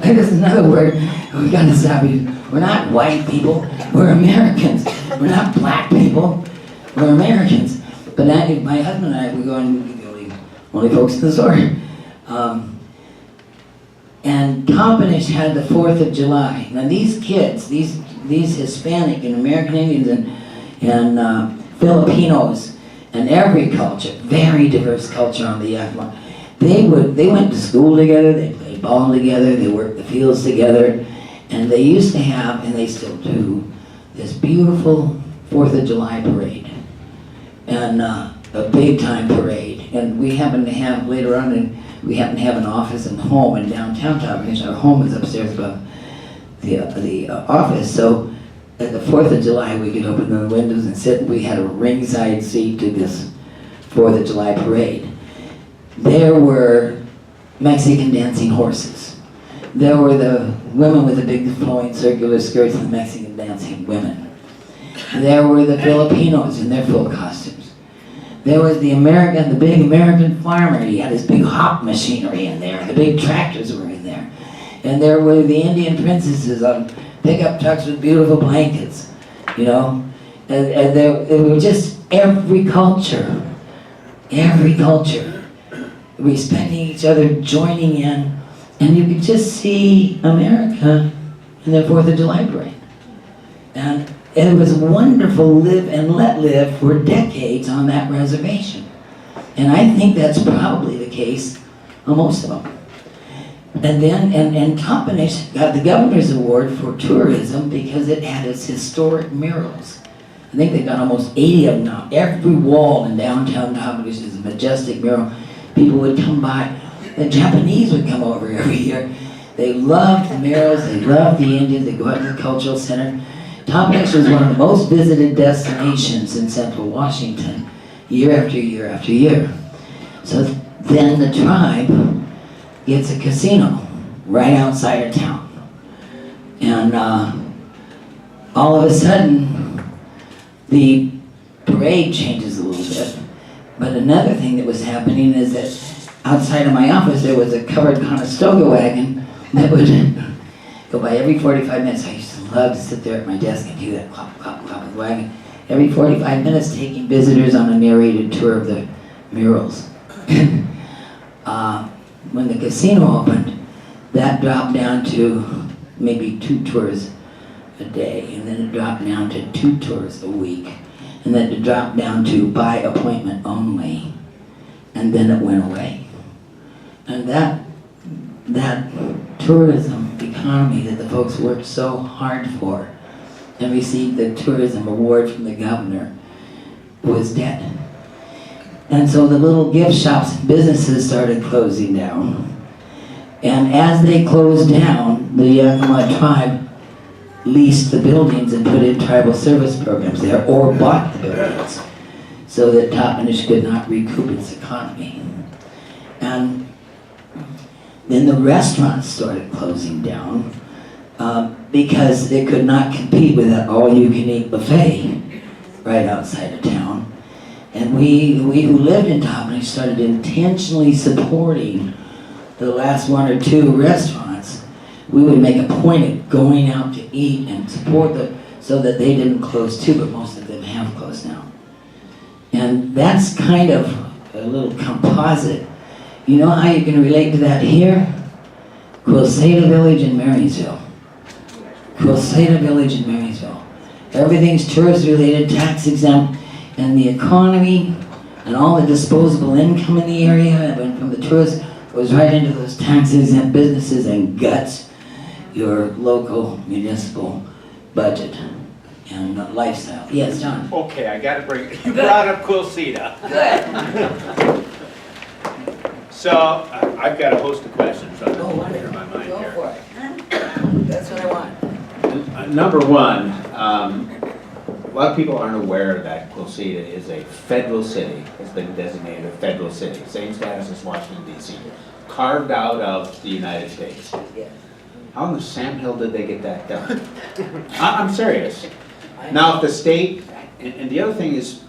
Speaker 1: This is another word we gotta stop using. We're not white people, we're Americans. We're not black people, we're Americans. But my husband and I would go and we'd be the only folks in the store. And Toppenish had the 4th of July. Now these kids, these Hispanic and American Indians and Filipinos and every culture, very diverse culture on the Yakima, they went to school together, they played ball together, they worked the fields together, and they used to have, and they still do, this beautiful 4th of July parade. And a big time parade. And we happen to have, later on, we happen to have an office and home in downtown Toppenish. Our home is upstairs above the office. So at the 4th of July, we could open the windows and sit. We had a ringside seat to this 4th of July parade. There were Mexican dancing horses. There were the women with the big flowing circular skirts, the Mexican dancing women. There were the Filipinos in their full costumes. There was the big American farmer. He had his big hop machinery in there. The big tractors were in there. And there were the Indian princesses on pickup trucks with beautiful blankets, you know. And there were just every culture every culture, respecting each other, joining in, and you could just see America in the 4th of July parade. And it was wonderful live and let live for decades on that reservation. And I think that's probably the case on most of them. And then, and Toppenish got the governor's award for tourism because it had its historic murals. I think they've got almost 80 of them now. Every wall in downtown Toppenish is a majestic mural. People would come by. The Japanese would come over every year. They loved the murals, they loved the Indians, they go out to the cultural center. Toppenish was one of the most visited destinations in central Washington, year after year after year. So then the tribe gets a casino right outside of town. And all of a sudden, the parade changes a little bit. But another thing that was happening is that outside of my office, there was a covered Conestoga wagon that would go by every 45 minutes. I used to love to sit there at my desk and do that clop, clop, clop of the wagon. Every 45 minutes, taking visitors on a narrated tour of the murals. When the casino opened, that dropped down to maybe 2 tours a day, and then it dropped down to 2 tours a week, and then it dropped down to by appointment only, and then it went away. And that tourism economy that the folks worked so hard for and received the tourism award from the governor was dead. And so the little gift shops and businesses started closing down. And as they closed down, the Yakima tribe leased the buildings and put in tribal service programs there, or bought the buildings, so that Toppenish could not recoup its economy. And then the restaurants started closing down because they could not compete with that all-you-can-eat buffet right outside of town. And we who lived in Toppenish started intentionally supporting the last 1 or 2 restaurants. We would make a point of going out to eat and support them so that they didn't close too, but most of them have closed now. And that's kind of a little composite. You know how you can relate to that here? Quilceda Village in Marysville. Quilceda Village in Marysville. Everything's tourist related, tax exempt, and the economy and all the disposable income in the area from the tourists goes right into those tax exempt businesses and guts your local municipal budget and lifestyle. Yes, John?
Speaker 7: Okay, I gotta bring, you brought up Quilceda.
Speaker 1: Good.
Speaker 7: So, I've got a host of questions on
Speaker 1: Go
Speaker 7: my mind
Speaker 1: Go
Speaker 7: here.
Speaker 1: for it. That's what I want.
Speaker 7: Number one, a lot of people aren't aware that Quilceda is a federal city, has been designated a federal city, same status as Washington DC, carved out of the United States.
Speaker 1: Yeah.
Speaker 7: How in the Sam Hill did they get that done? I'm serious. Now, if the state, and the other thing is,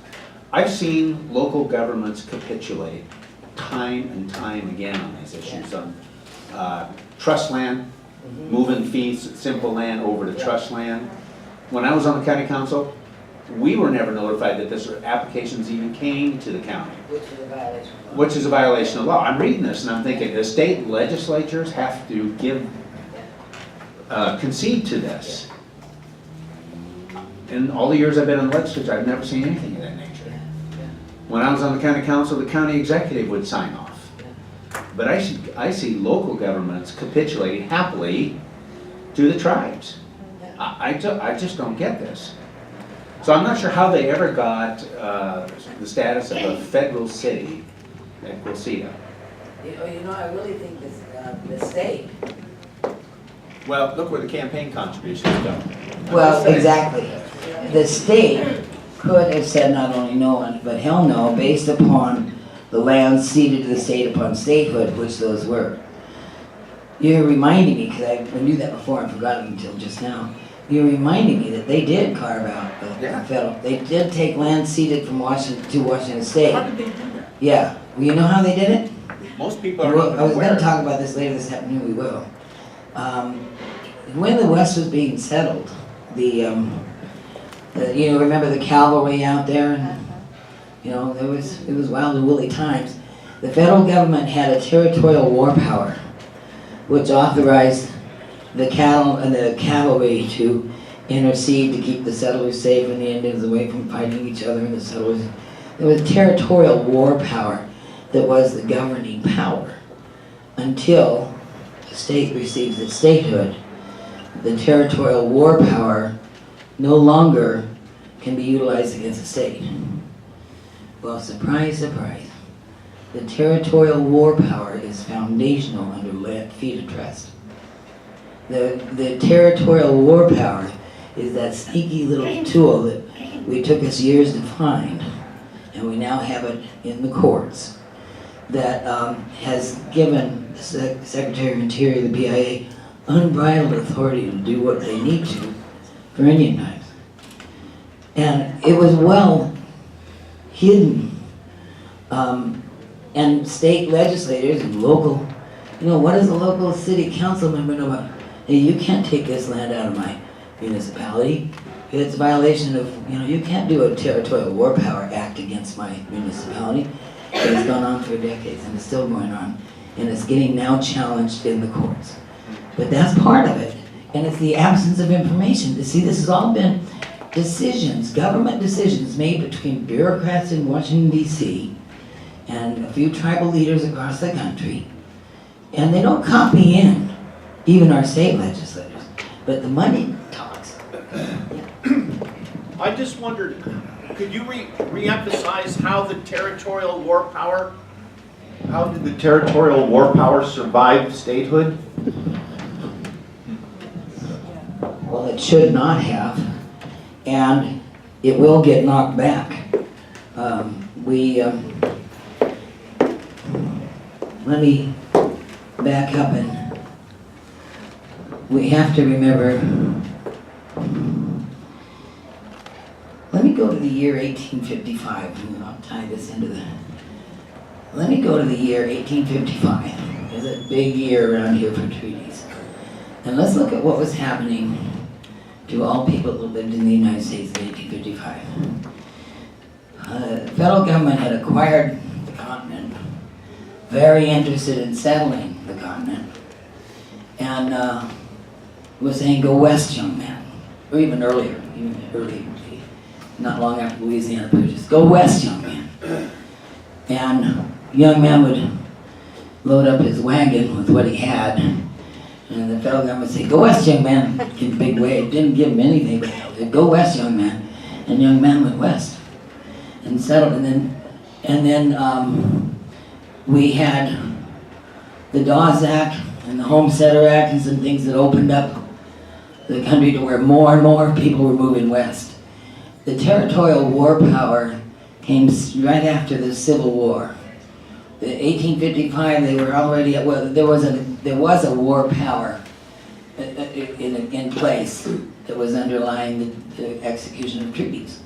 Speaker 7: I've seen local governments capitulate time and time again on these issues, on trust land, moving fees, simple land over to trust land. When I was on the county council, we were never notified that this applications even came to the county.
Speaker 1: Which is a violation of law.
Speaker 7: Which is a violation of law. I'm reading this and I'm thinking, the state legislatures have to give, concede to this. In all the years I've been in the legislature, I've never seen anything of that nature. When I was on the county council, the county executive would sign off. But I see local governments capitulating happily to the tribes. I just don't get this. So I'm not sure how they ever got the status of a federal city at Quilceda.
Speaker 1: You know, I really think this, the state.
Speaker 7: Well, look where the campaign contributions go.
Speaker 1: Well, exactly. The state could have said not only no, but hell no, based upon the land ceded to the state upon statehood, which those were. You're reminding me, because I knew that before, I forgot it until just now. You're reminding me that they did carve out the federal, they did take land ceded from Washington to Washington State.
Speaker 7: How did they do that?
Speaker 1: Yeah, well, you know how they did it?
Speaker 7: Most people are
Speaker 1: Well, I was
Speaker 7: aware.
Speaker 1: going to talk about this later this afternoon, we will. When the West was being settled, you know, remember the cavalry out there? You know, it was wild and woolly times. The federal government had a territorial war power, which authorized the cattle and the cavalry to intercede to keep the settlers safe and the Indians away from fighting each other and the settlers. There was territorial war power that was the governing power until the state receives its statehood. The territorial war power no longer can be utilized against the state. Well, surprise, surprise. The territorial war power is foundational under FEDA trust. The territorial war power is that sneaky little tool that we took us years to find, and we now have it in the courts, that has given the Secretary of Interior, the BIA, unbridled authority to do what they need to for Indian tribes. And it was well hidden. And state legislators and local, you know, what does a local city council member know about? Hey, you can't take this land out of my municipality. It's a violation of, you know, you can't do a territorial war power act against my municipality. It's gone on for decades and it's still going on. And it's getting now challenged in the courts. But that's part of it. And it's the absence of information. You see, this has all been decisions, government decisions made between bureaucrats in Washington, D.C. and a few tribal leaders across the country. And they don't copy in, even our state legislators. But the money talks.
Speaker 9: I just wondered, could you re-emphasize how the territorial war power, how did the territorial war power survive statehood?
Speaker 1: Well, it should not have, and it will get knocked back. Let me back up, and we have to remember, let me go to the year 1855, and I'll tie this into let me go to the year 1855. It's a big year around here for treaties. And let's look at what was happening to all people who lived in the United States in 1855. The federal government had acquired the continent, very interested in settling the continent, and was saying, go west, young man. Or even earlier, not long after Louisiana Purchase. Go west, young man. And young man would load up his wagon with what he had, and the federal government would say, go west, young man, in a big way. It didn't give him anything, but it said, go west, young man. And young man went west and settled. And then we had the Dawes Act and the Homesteader Act and some things that opened up the country to where more and more people were moving west. The territorial war power came right after the Civil War. In 1855, they were already there was a war power in place that was underlying the execution of treaties.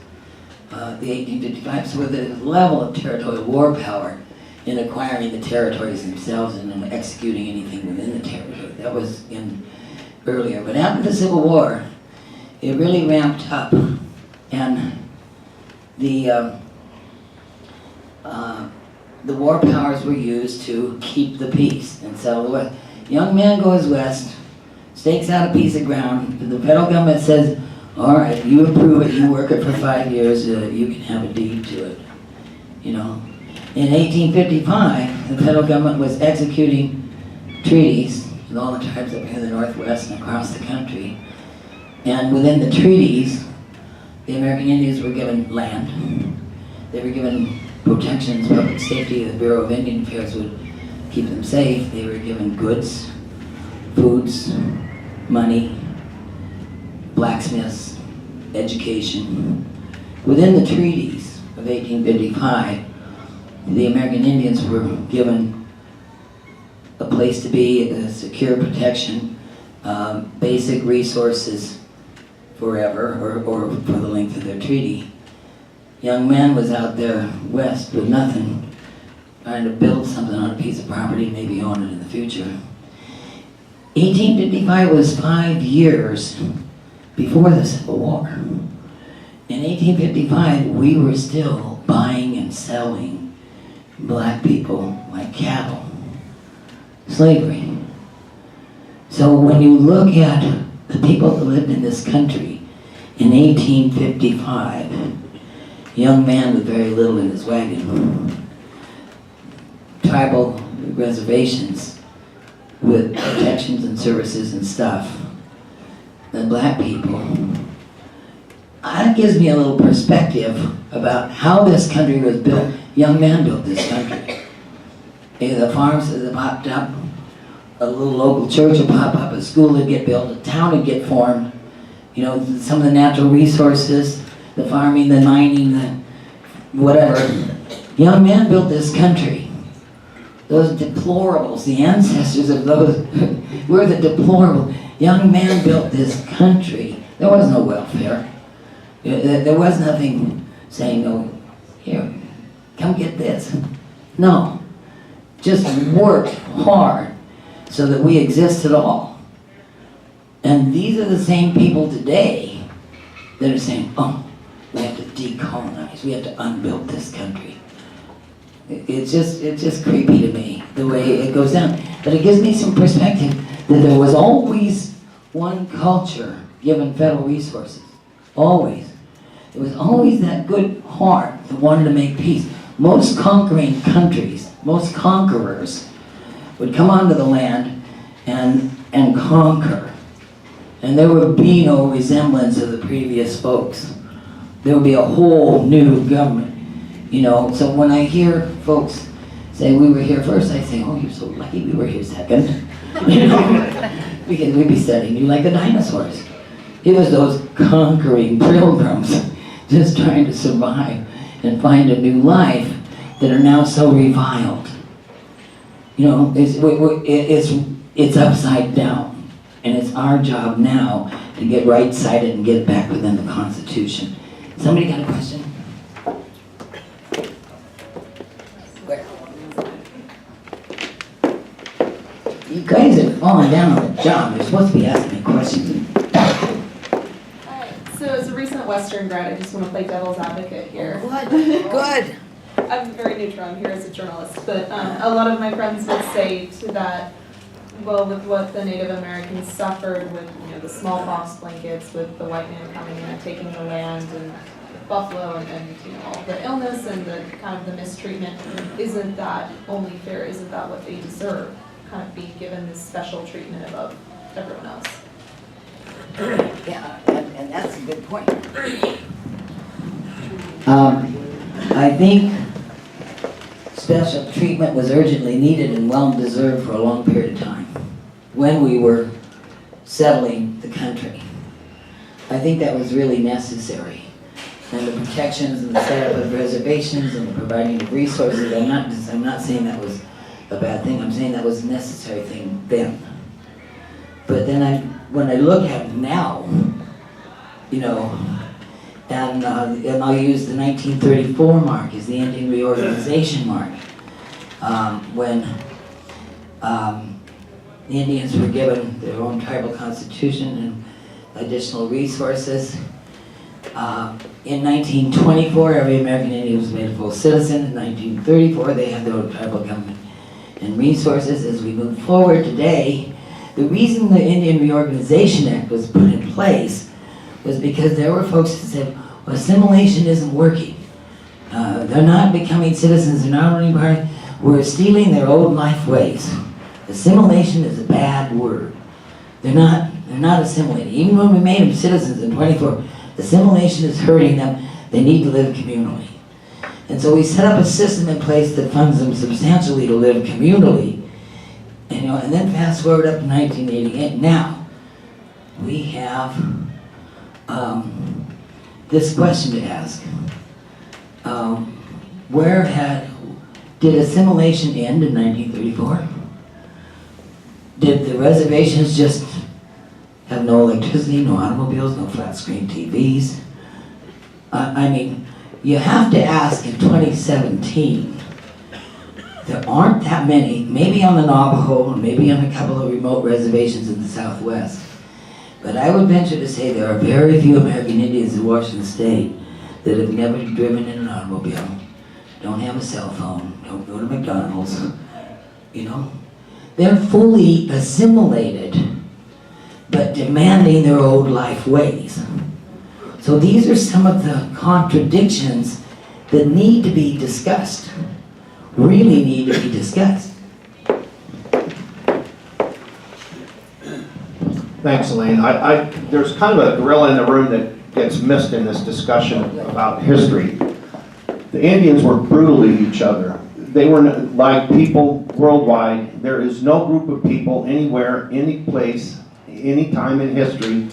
Speaker 1: The 1855, so the level of territorial war power in acquiring the territories themselves and in executing anything within the territory. That was in earlier. But after the Civil War, it really ramped up, and the war powers were used to keep the peace and settle the West. Young man goes west, stakes out a piece of ground, the federal government says, all right, you approve it, you work it for 5 years, you can have a deed to it, you know. In 1855, the federal government was executing treaties with all the tribes up here in the Northwest and across the country. And within the treaties, the American Indians were given land. They were given protections, public safety. The Bureau of Indian Affairs would keep them safe. They were given goods, foods, money, blacksmiths, education. Within the treaties of 1855, the American Indians were given a place to be, a secure protection, basic resources forever, or for the length of their treaty. Young man was out there west with nothing, trying to build something on a piece of property, maybe own it in the future. 1855 was 5 years before the Civil War. In 1855, we were still buying and and selling black people like cattle. Slavery. So when you look at the people that lived in this country in 1855, a young man with very little in his wagon, tribal reservations with protections and services and stuff, the black people, that gives me a little perspective about how this country was built. Young man built this country. The farms that popped up, a little local church would pop up, a school would get built, a town would get formed. You know, some of the natural resources, the farming, the mining, the whatever. Young man built this country. Those deplorables, the ancestors of those, were the deplorable. Young man built this country. There was no welfare. There was nothing saying, oh, here, come get this. No, just worked hard so that we exist at all. And these are the same people today that are saying, oh, we have to decolonize, we have to unbuild this country. It's just creepy to me, the way it goes down. But it gives me some perspective that there was always one culture given federal resources. Always. There was always that good heart that wanted to make peace. Most conquering countries, most conquerors, would come onto the land and conquer. And there would be no resemblance of the previous folks. There would be a whole new government. You know, so when I hear folks say we were here first, I say, oh, you're so lucky we were here second. You know, because we'd be studying you like the dinosaurs. It was those conquering pilgrims just trying to survive and find a new life that are now so reviled. You know, it's upside down, and it's our job now to get right-sided and get back within the Constitution. Somebody got a question? Where? You guys are falling down on the job. You're supposed to be asking me questions.
Speaker 10: So as a recent Western grad, I just want to play devil's advocate here.
Speaker 3: Good.
Speaker 10: I'm very neutral, I'm here as a journalist, but a lot of my friends would say to that, well, with what the Native Americans suffered with, you know, the smallpox blankets, with the white man coming in and taking the land, and buffalo, and you know, all the illness and the kind of the mistreatment, isn't that only fair? Isn't that what they deserve? Kind of being given this special treatment above everyone else.
Speaker 3: Yeah, and that's a good point.
Speaker 1: I think special treatment was urgently needed and well deserved for a long period of time when we were settling the country. I think that was really necessary. And the protections and the setup of reservations and the providing of resources, I'm not saying that was a bad thing, I'm saying that was a necessary thing then. But then when I look at it now, you know, and I'll use the 1934 mark as the Indian reorganization mark, when the Indians were given their own tribal constitution and additional resources. In 1924, every American Indian was made a full citizen. In 1934, they had their own tribal government and resources. As we move forward today, the reason the Indian Reorganization Act was put in place was because there were folks that said, well, assimilation isn't working. They're not becoming citizens, they're not only part, we're stealing their old life ways. Assimilation is a bad word. They're not assimilating. Even when we made them citizens in 24, assimilation is hurting them. They need to live communally. And so we set up a system in place that funds them substantially to live communally. And, you know, and then fast forward up to 1988. Now, we have this question to ask. Did assimilation end in 1934? Did the reservations just have no electricity, no automobiles, no flat screen TVs? I mean, you have to ask in 2017, there aren't that many, maybe on the Navajo, and maybe on a couple of remote reservations in the Southwest, but I would venture to say there are very few American Indians in Washington State that have never driven in an automobile, don't have a cell phone, don't go to McDonald's, you know? They're fully assimilated, but demanding their old life ways. So these are some of the contradictions that need to be discussed, really need to be discussed.
Speaker 9: Thanks, Elaine. There's kind of a gorilla in the room that gets missed in this discussion about history. The Indians were brutal to each other. They were like people worldwide. There is no group of people anywhere, any place, any time in history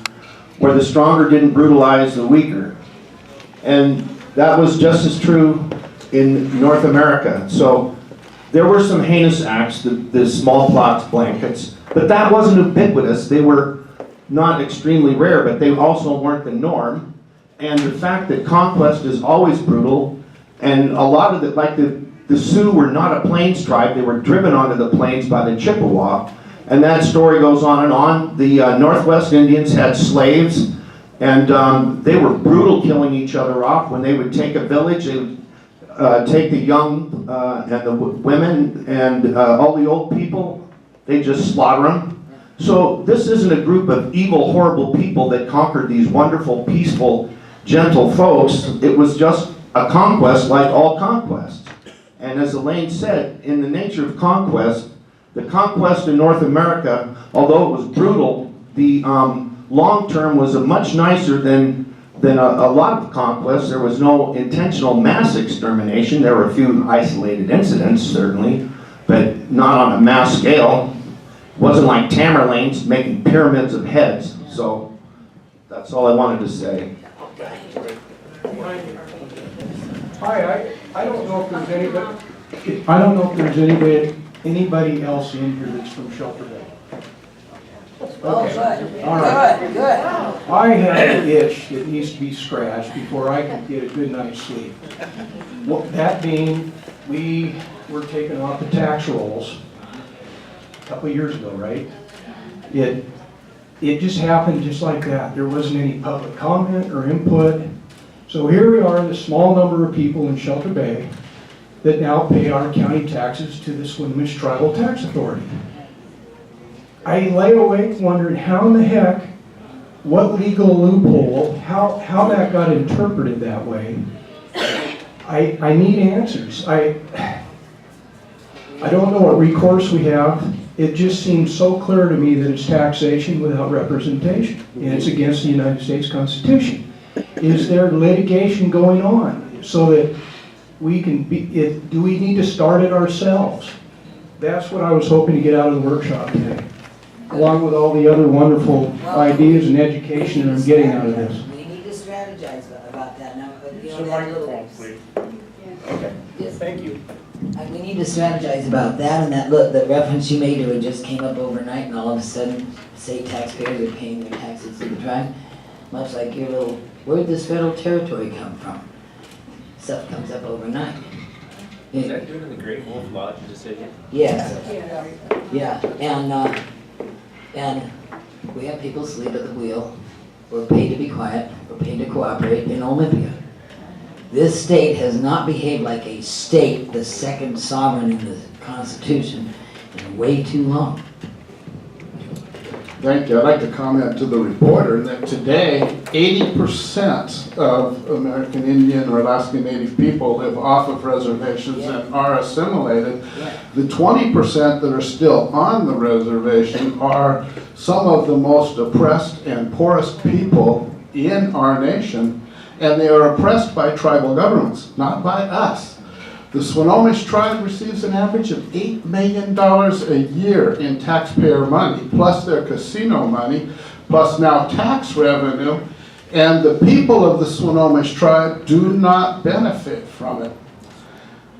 Speaker 9: where the stronger didn't brutalize the weaker. And that was just as true in North America. So there were some heinous acts, the smallpox blankets, but that wasn't ubiquitous. They were not extremely rare, but they also weren't the norm. And the fact that conquest is always brutal, and a lot of it, like the Sioux were not a plains tribe, they were driven onto the plains by the Chippewa, and that story goes on and on. The Northwest Indians had slaves, and they were brutal, killing each other off. When they would take a village, they would take the young and the women and all the old people, they just slaughter them. So this isn't a group of evil, horrible people that conquered these wonderful, peaceful, gentle folks. It was just a conquest like all conquests. And as Elaine said, in the nature of conquest, the conquest in North America, although it was brutal, the long term was much nicer than a lot of conquests. There was no intentional mass extermination. There were a few isolated incidents, certainly, but not on a mass scale. It wasn't like Tamerlane's making pyramids of heads. So that's all I wanted to say.
Speaker 6: Hi, I don't know if there's anybody else in here that's from Shelter Bay.
Speaker 3: Oh,
Speaker 6: Okay.
Speaker 3: good.
Speaker 6: All right.
Speaker 3: Good, good.
Speaker 6: I have an itch that needs to be scratched before I can get a good night's sleep. Well, that being, we were taken off the tax rolls a couple of years ago, right? It just happened just like that. There wasn't any public comment or input. So here we are, the small number of people in Shelter Bay that now pay our county taxes to the Swinomish Tribal Tax Authority. I lay awake wondering how in the heck, what legal loophole, how that got interpreted that way. I need answers. I don't know what recourse we have. It just seems so clear to me that it's taxation without representation, and it's against the United States Constitution. Is there litigation going on so that we can do we need to start it ourselves? That's what I was hoping to get out of the workshop today, along with all the other wonderful ideas and education that I'm getting out of this.
Speaker 3: We need to strategize about that now. You know,
Speaker 8: So
Speaker 3: that
Speaker 8: microphone, please. Okay, thank you.
Speaker 1: We need to strategize about that, and that, look, the reference you made to it just came up overnight, and all of a sudden, state taxpayers are paying their taxes to the tribe. Much like your little, where'd this federal territory come from? Stuff comes up overnight.
Speaker 11: Is that due to the Great Wolf Lodge decision?
Speaker 1: Yes. Yeah, and we have people sleep at the wheel. We're paid to be quiet, we're paid to cooperate in Olympia. This state has not behaved like a state, the second sovereign in the Constitution, in way too long.
Speaker 5: Thank you. I'd like to comment to the reporter that today, 80% of American Indian or Alaska Native people live off of reservations and are assimilated. The 20% that are still on the reservation are some of the most oppressed and poorest people in our nation, and they are oppressed by tribal governments, not by us. The Swinomish tribe receives an average of $8 million a year in taxpayer money, plus their casino money, plus now tax revenue, and the people of the Swinomish tribe do not benefit from it.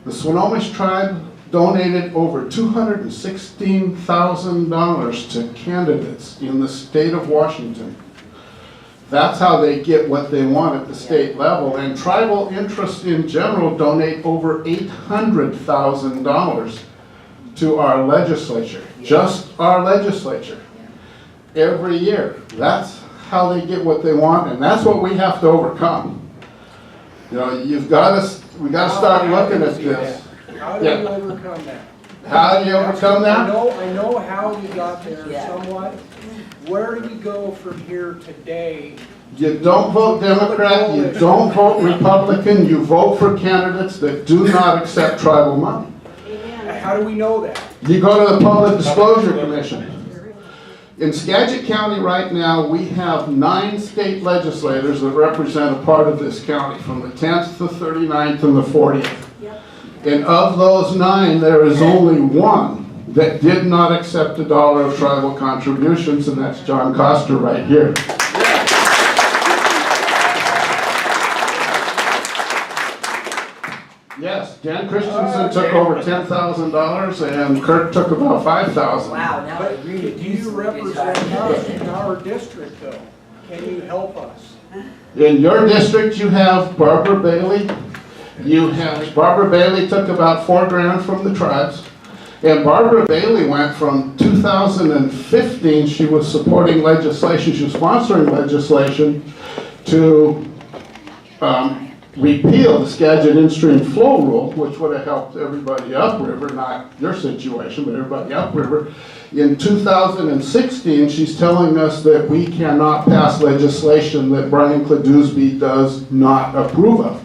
Speaker 5: The Swinomish tribe donated over $216,000 to candidates in the state of Washington. That's how they get what they want at the state level. And tribal interests in general donate over $800,000 to our legislature, just our legislature, every year. That's how they get what they want, and that's what we have to overcome. You know, you've got to
Speaker 6: we gotta start looking at this.
Speaker 8: How do
Speaker 6: Yeah.
Speaker 8: we overcome that?
Speaker 6: How do you overcome that?
Speaker 8: I know how we got there
Speaker 3: Yeah.
Speaker 8: somewhat. Where do we go from here today?
Speaker 6: You don't vote Democrat, you don't vote Republican, you vote for candidates that do not accept tribal money.
Speaker 8: How do we know that?
Speaker 6: You go to the Public Disclosure Commission. In Skagit County right now, we have 9 state legislators that represent a part of this county, from the 10th to 39th and the 40th. And of those 9, there is only one that did not accept $1 of tribal contributions, and that's John Coster right here. Yes, Dan Christensen took over $10,000 and Kirk took about $5,000.
Speaker 3: Wow, now I
Speaker 8: But
Speaker 3: really.
Speaker 8: do you represent us in our district though? Can you help us?
Speaker 6: In your district, you have Barbara Bailey. Barbara Bailey took about $4 grand from the tribes. And Barbara Bailey went from 2015, she was supporting legislation, she was sponsoring legislation to repeal the Skagit in-stream flow rule, which would have helped everybody upriver, not your situation, but everybody upriver. In 2016, she's telling us that we cannot pass legislation that Brian Kladusby does not approve of.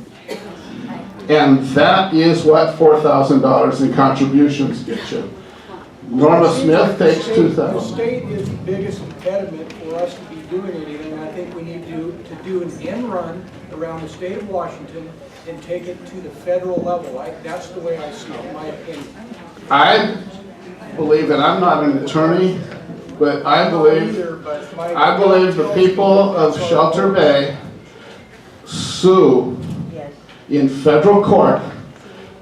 Speaker 6: And that is what $4,000 in contributions get you. Norma Smith takes
Speaker 8: The
Speaker 6: $2,000.
Speaker 8: state is the biggest impediment for us to be doing anything. I think we need to do an end run around the state of Washington and take it to the federal level. That's the way I see it, in my opinion.
Speaker 6: I believe, and I'm not an attorney, but I believe the people of Shelter Bay sue in federal court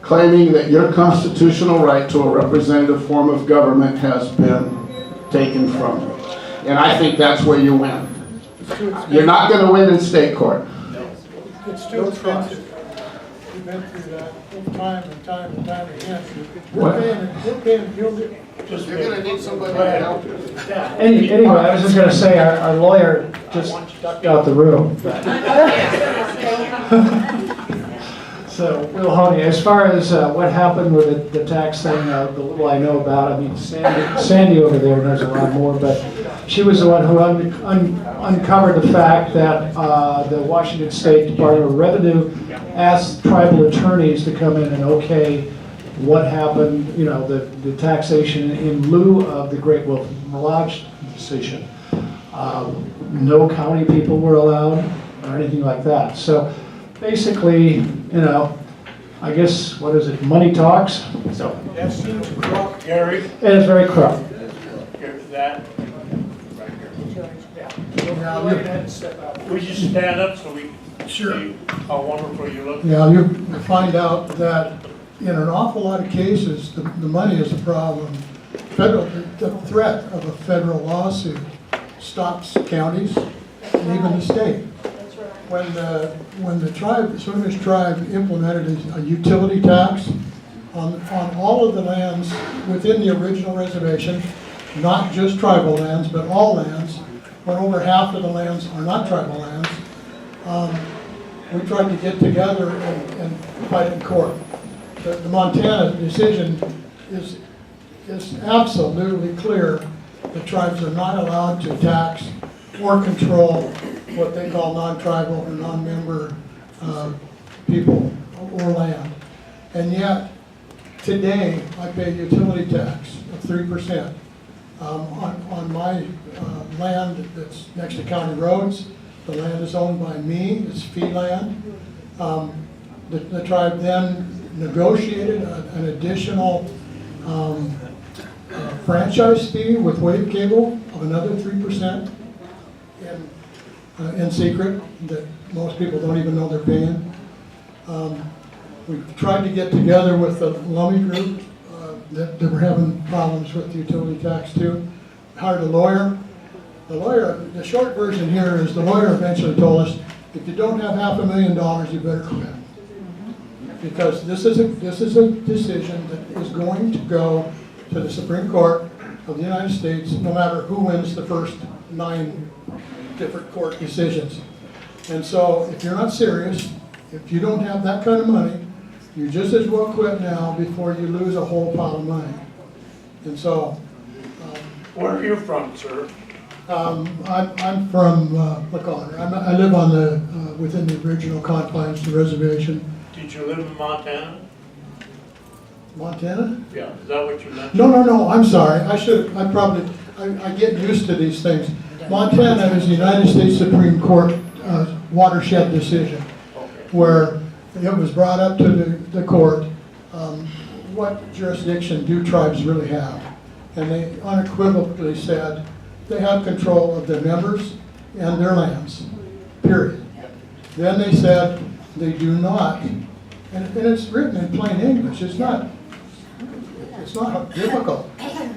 Speaker 6: claiming that your constitutional right to a representative form of government has been taken from you. And I think that's where you win. You're not going to win in state court.
Speaker 12: It's too expensive. We've been through that time and time and time again.
Speaker 6: What?
Speaker 12: We're paying,
Speaker 6: You're going to need somebody to help you.
Speaker 13: Anyway, I was just going to say, our lawyer just ducked out the room. So, Will Honey, as far as what happened with the tax thing, the little I know about, I mean, Sandy over there knows a lot more, but she was the one who uncovered the fact that the Washington State Department of Revenue asked tribal attorneys to come in and okay what happened, you know, the taxation in lieu of the Great Wolf Lodge decision. No county people were allowed or anything like that. So basically, you know, I guess, what is it, money talks? So
Speaker 8: That seems corrupt.
Speaker 12: Gary,
Speaker 13: it is very corrupt.
Speaker 12: that, right here. Yeah.
Speaker 8: Go ahead and step out.
Speaker 12: Would you stand up so we can see how wonderful you look?
Speaker 14: Yeah, you find out that in an awful lot of cases, the money is a problem. The threat of a federal lawsuit stops counties and even the state. When the Swinomish tribe implemented a utility tax on all of the lands within the original reservation, not just tribal lands, but all lands, when over half of the lands are not tribal lands, we tried to get together and fight in court. The Montana decision is absolutely clear. The tribes are not allowed to tax or control what they call non-tribal or non-member people or land. And yet, today, I pay a utility tax of 3% on my land that's next to county roads. The land is owned by me, it's fee land. The tribe then negotiated an additional franchise fee with Wave Cable of another 3% in secret that most people don't even know they're paying. We tried to get together with the Lummi group that were having problems with the utility tax too. Hired a lawyer. The short version here is the lawyer eventually told us, if you don't have $500,000, you better quit. Because this is a decision that is going to go to the Supreme Court of the United States, no matter who wins the first 9 different court decisions. And so if you're not serious, if you don't have that kind of money, You just as well quit now before you lose a whole pile of money. And so,
Speaker 5: Where are you from, sir?
Speaker 14: I'm from Laconia. I live on the, within the original confines of the reservation.
Speaker 5: Did you live in Montana?
Speaker 14: Montana?
Speaker 5: Yeah, is that what you mentioned?
Speaker 14: No, I'm sorry. I get used to these things. Montana is the United States Supreme Court watershed decision, where it was brought up to the court, what jurisdiction do tribes really have? And they unequivocally said they have control of their members and their lands, period. Then they said they do not, and it's written in plain English, it's not difficult.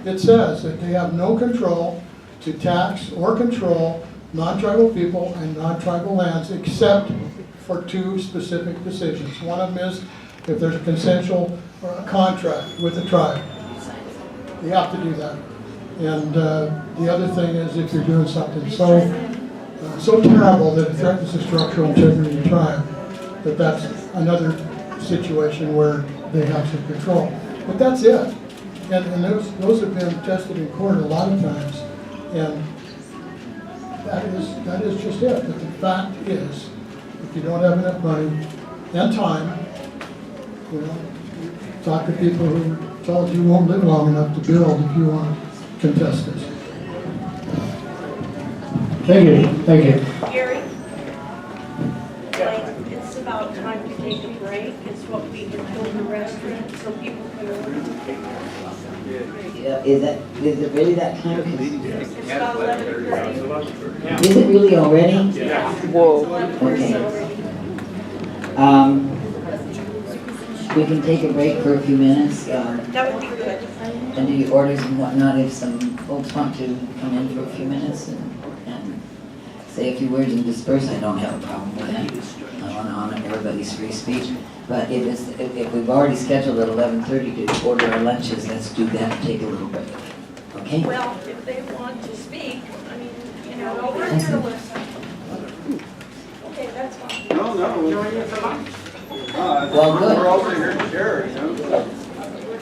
Speaker 14: It says that they have no control to tax or control non-tribal people and non-tribal lands except for two specific decisions. One of them is if there's a consensual or a contract with the tribe. You have to do that. And the other thing is if you're doing something so terrible that it threatens the structural integrity of the tribe, that's another situation where they have some control. But that's it. And those have been tested in court a lot of times. And that is just it. But the fact is, if you don't have enough money and time, talk to people who told you won't live long enough to build if you want to contest this.
Speaker 6: Thank you.
Speaker 2: Gary? It's about time to take a break. It's what we can fill the restaurant so people can order.
Speaker 1: Yeah, is it really that time?
Speaker 2: It's about 11:30.
Speaker 1: Is it really already?
Speaker 5: Yeah.
Speaker 1: Okay. We can take a break for a few minutes,
Speaker 2: That would be good.
Speaker 1: and do your orders and whatnot if some folks want to come in for a few minutes and say a few words and disperse. I don't have a problem with that. I want to honor everybody's free speech. But if we've already scheduled at 11:30 to order our lunches, let's do that and take a little break. Okay?
Speaker 2: Well, if they want to speak, I mean, we're
Speaker 1: Listen.
Speaker 2: here to listen. Okay, that's fine.
Speaker 15: No.
Speaker 1: Well, good.
Speaker 15: We're over here to share,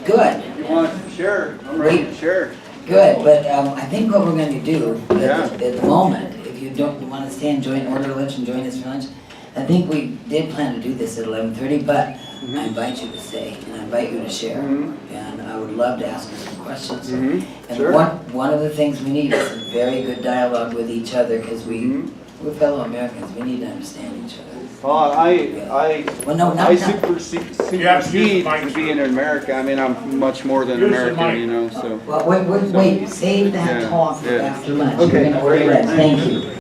Speaker 1: Good.
Speaker 15: You want to share? I'm ready to share.
Speaker 1: Good, but I think what we're going to do
Speaker 15: Yeah.
Speaker 1: at the moment, if you don't want to stay and order lunch and join us for lunch, I think we did plan to do this at 11:30, but I invite you to stay and I invite you to share, and I would love to ask you some questions. And
Speaker 15: Sure.
Speaker 1: one of the things we need is some very good dialogue with each other because we're fellow Americans. We need to understand each other.
Speaker 15: Well,
Speaker 1: Well, no, not
Speaker 15: I
Speaker 1: now.
Speaker 15: supersede to be in America. I mean, I'm much more than
Speaker 5: Use the
Speaker 15: American,
Speaker 5: mic.
Speaker 15: so.
Speaker 1: Well, wait, save that
Speaker 15: Yeah,
Speaker 1: talk for
Speaker 15: yeah.
Speaker 1: after lunch.
Speaker 15: Okay.
Speaker 1: You're going to order that. Thank you.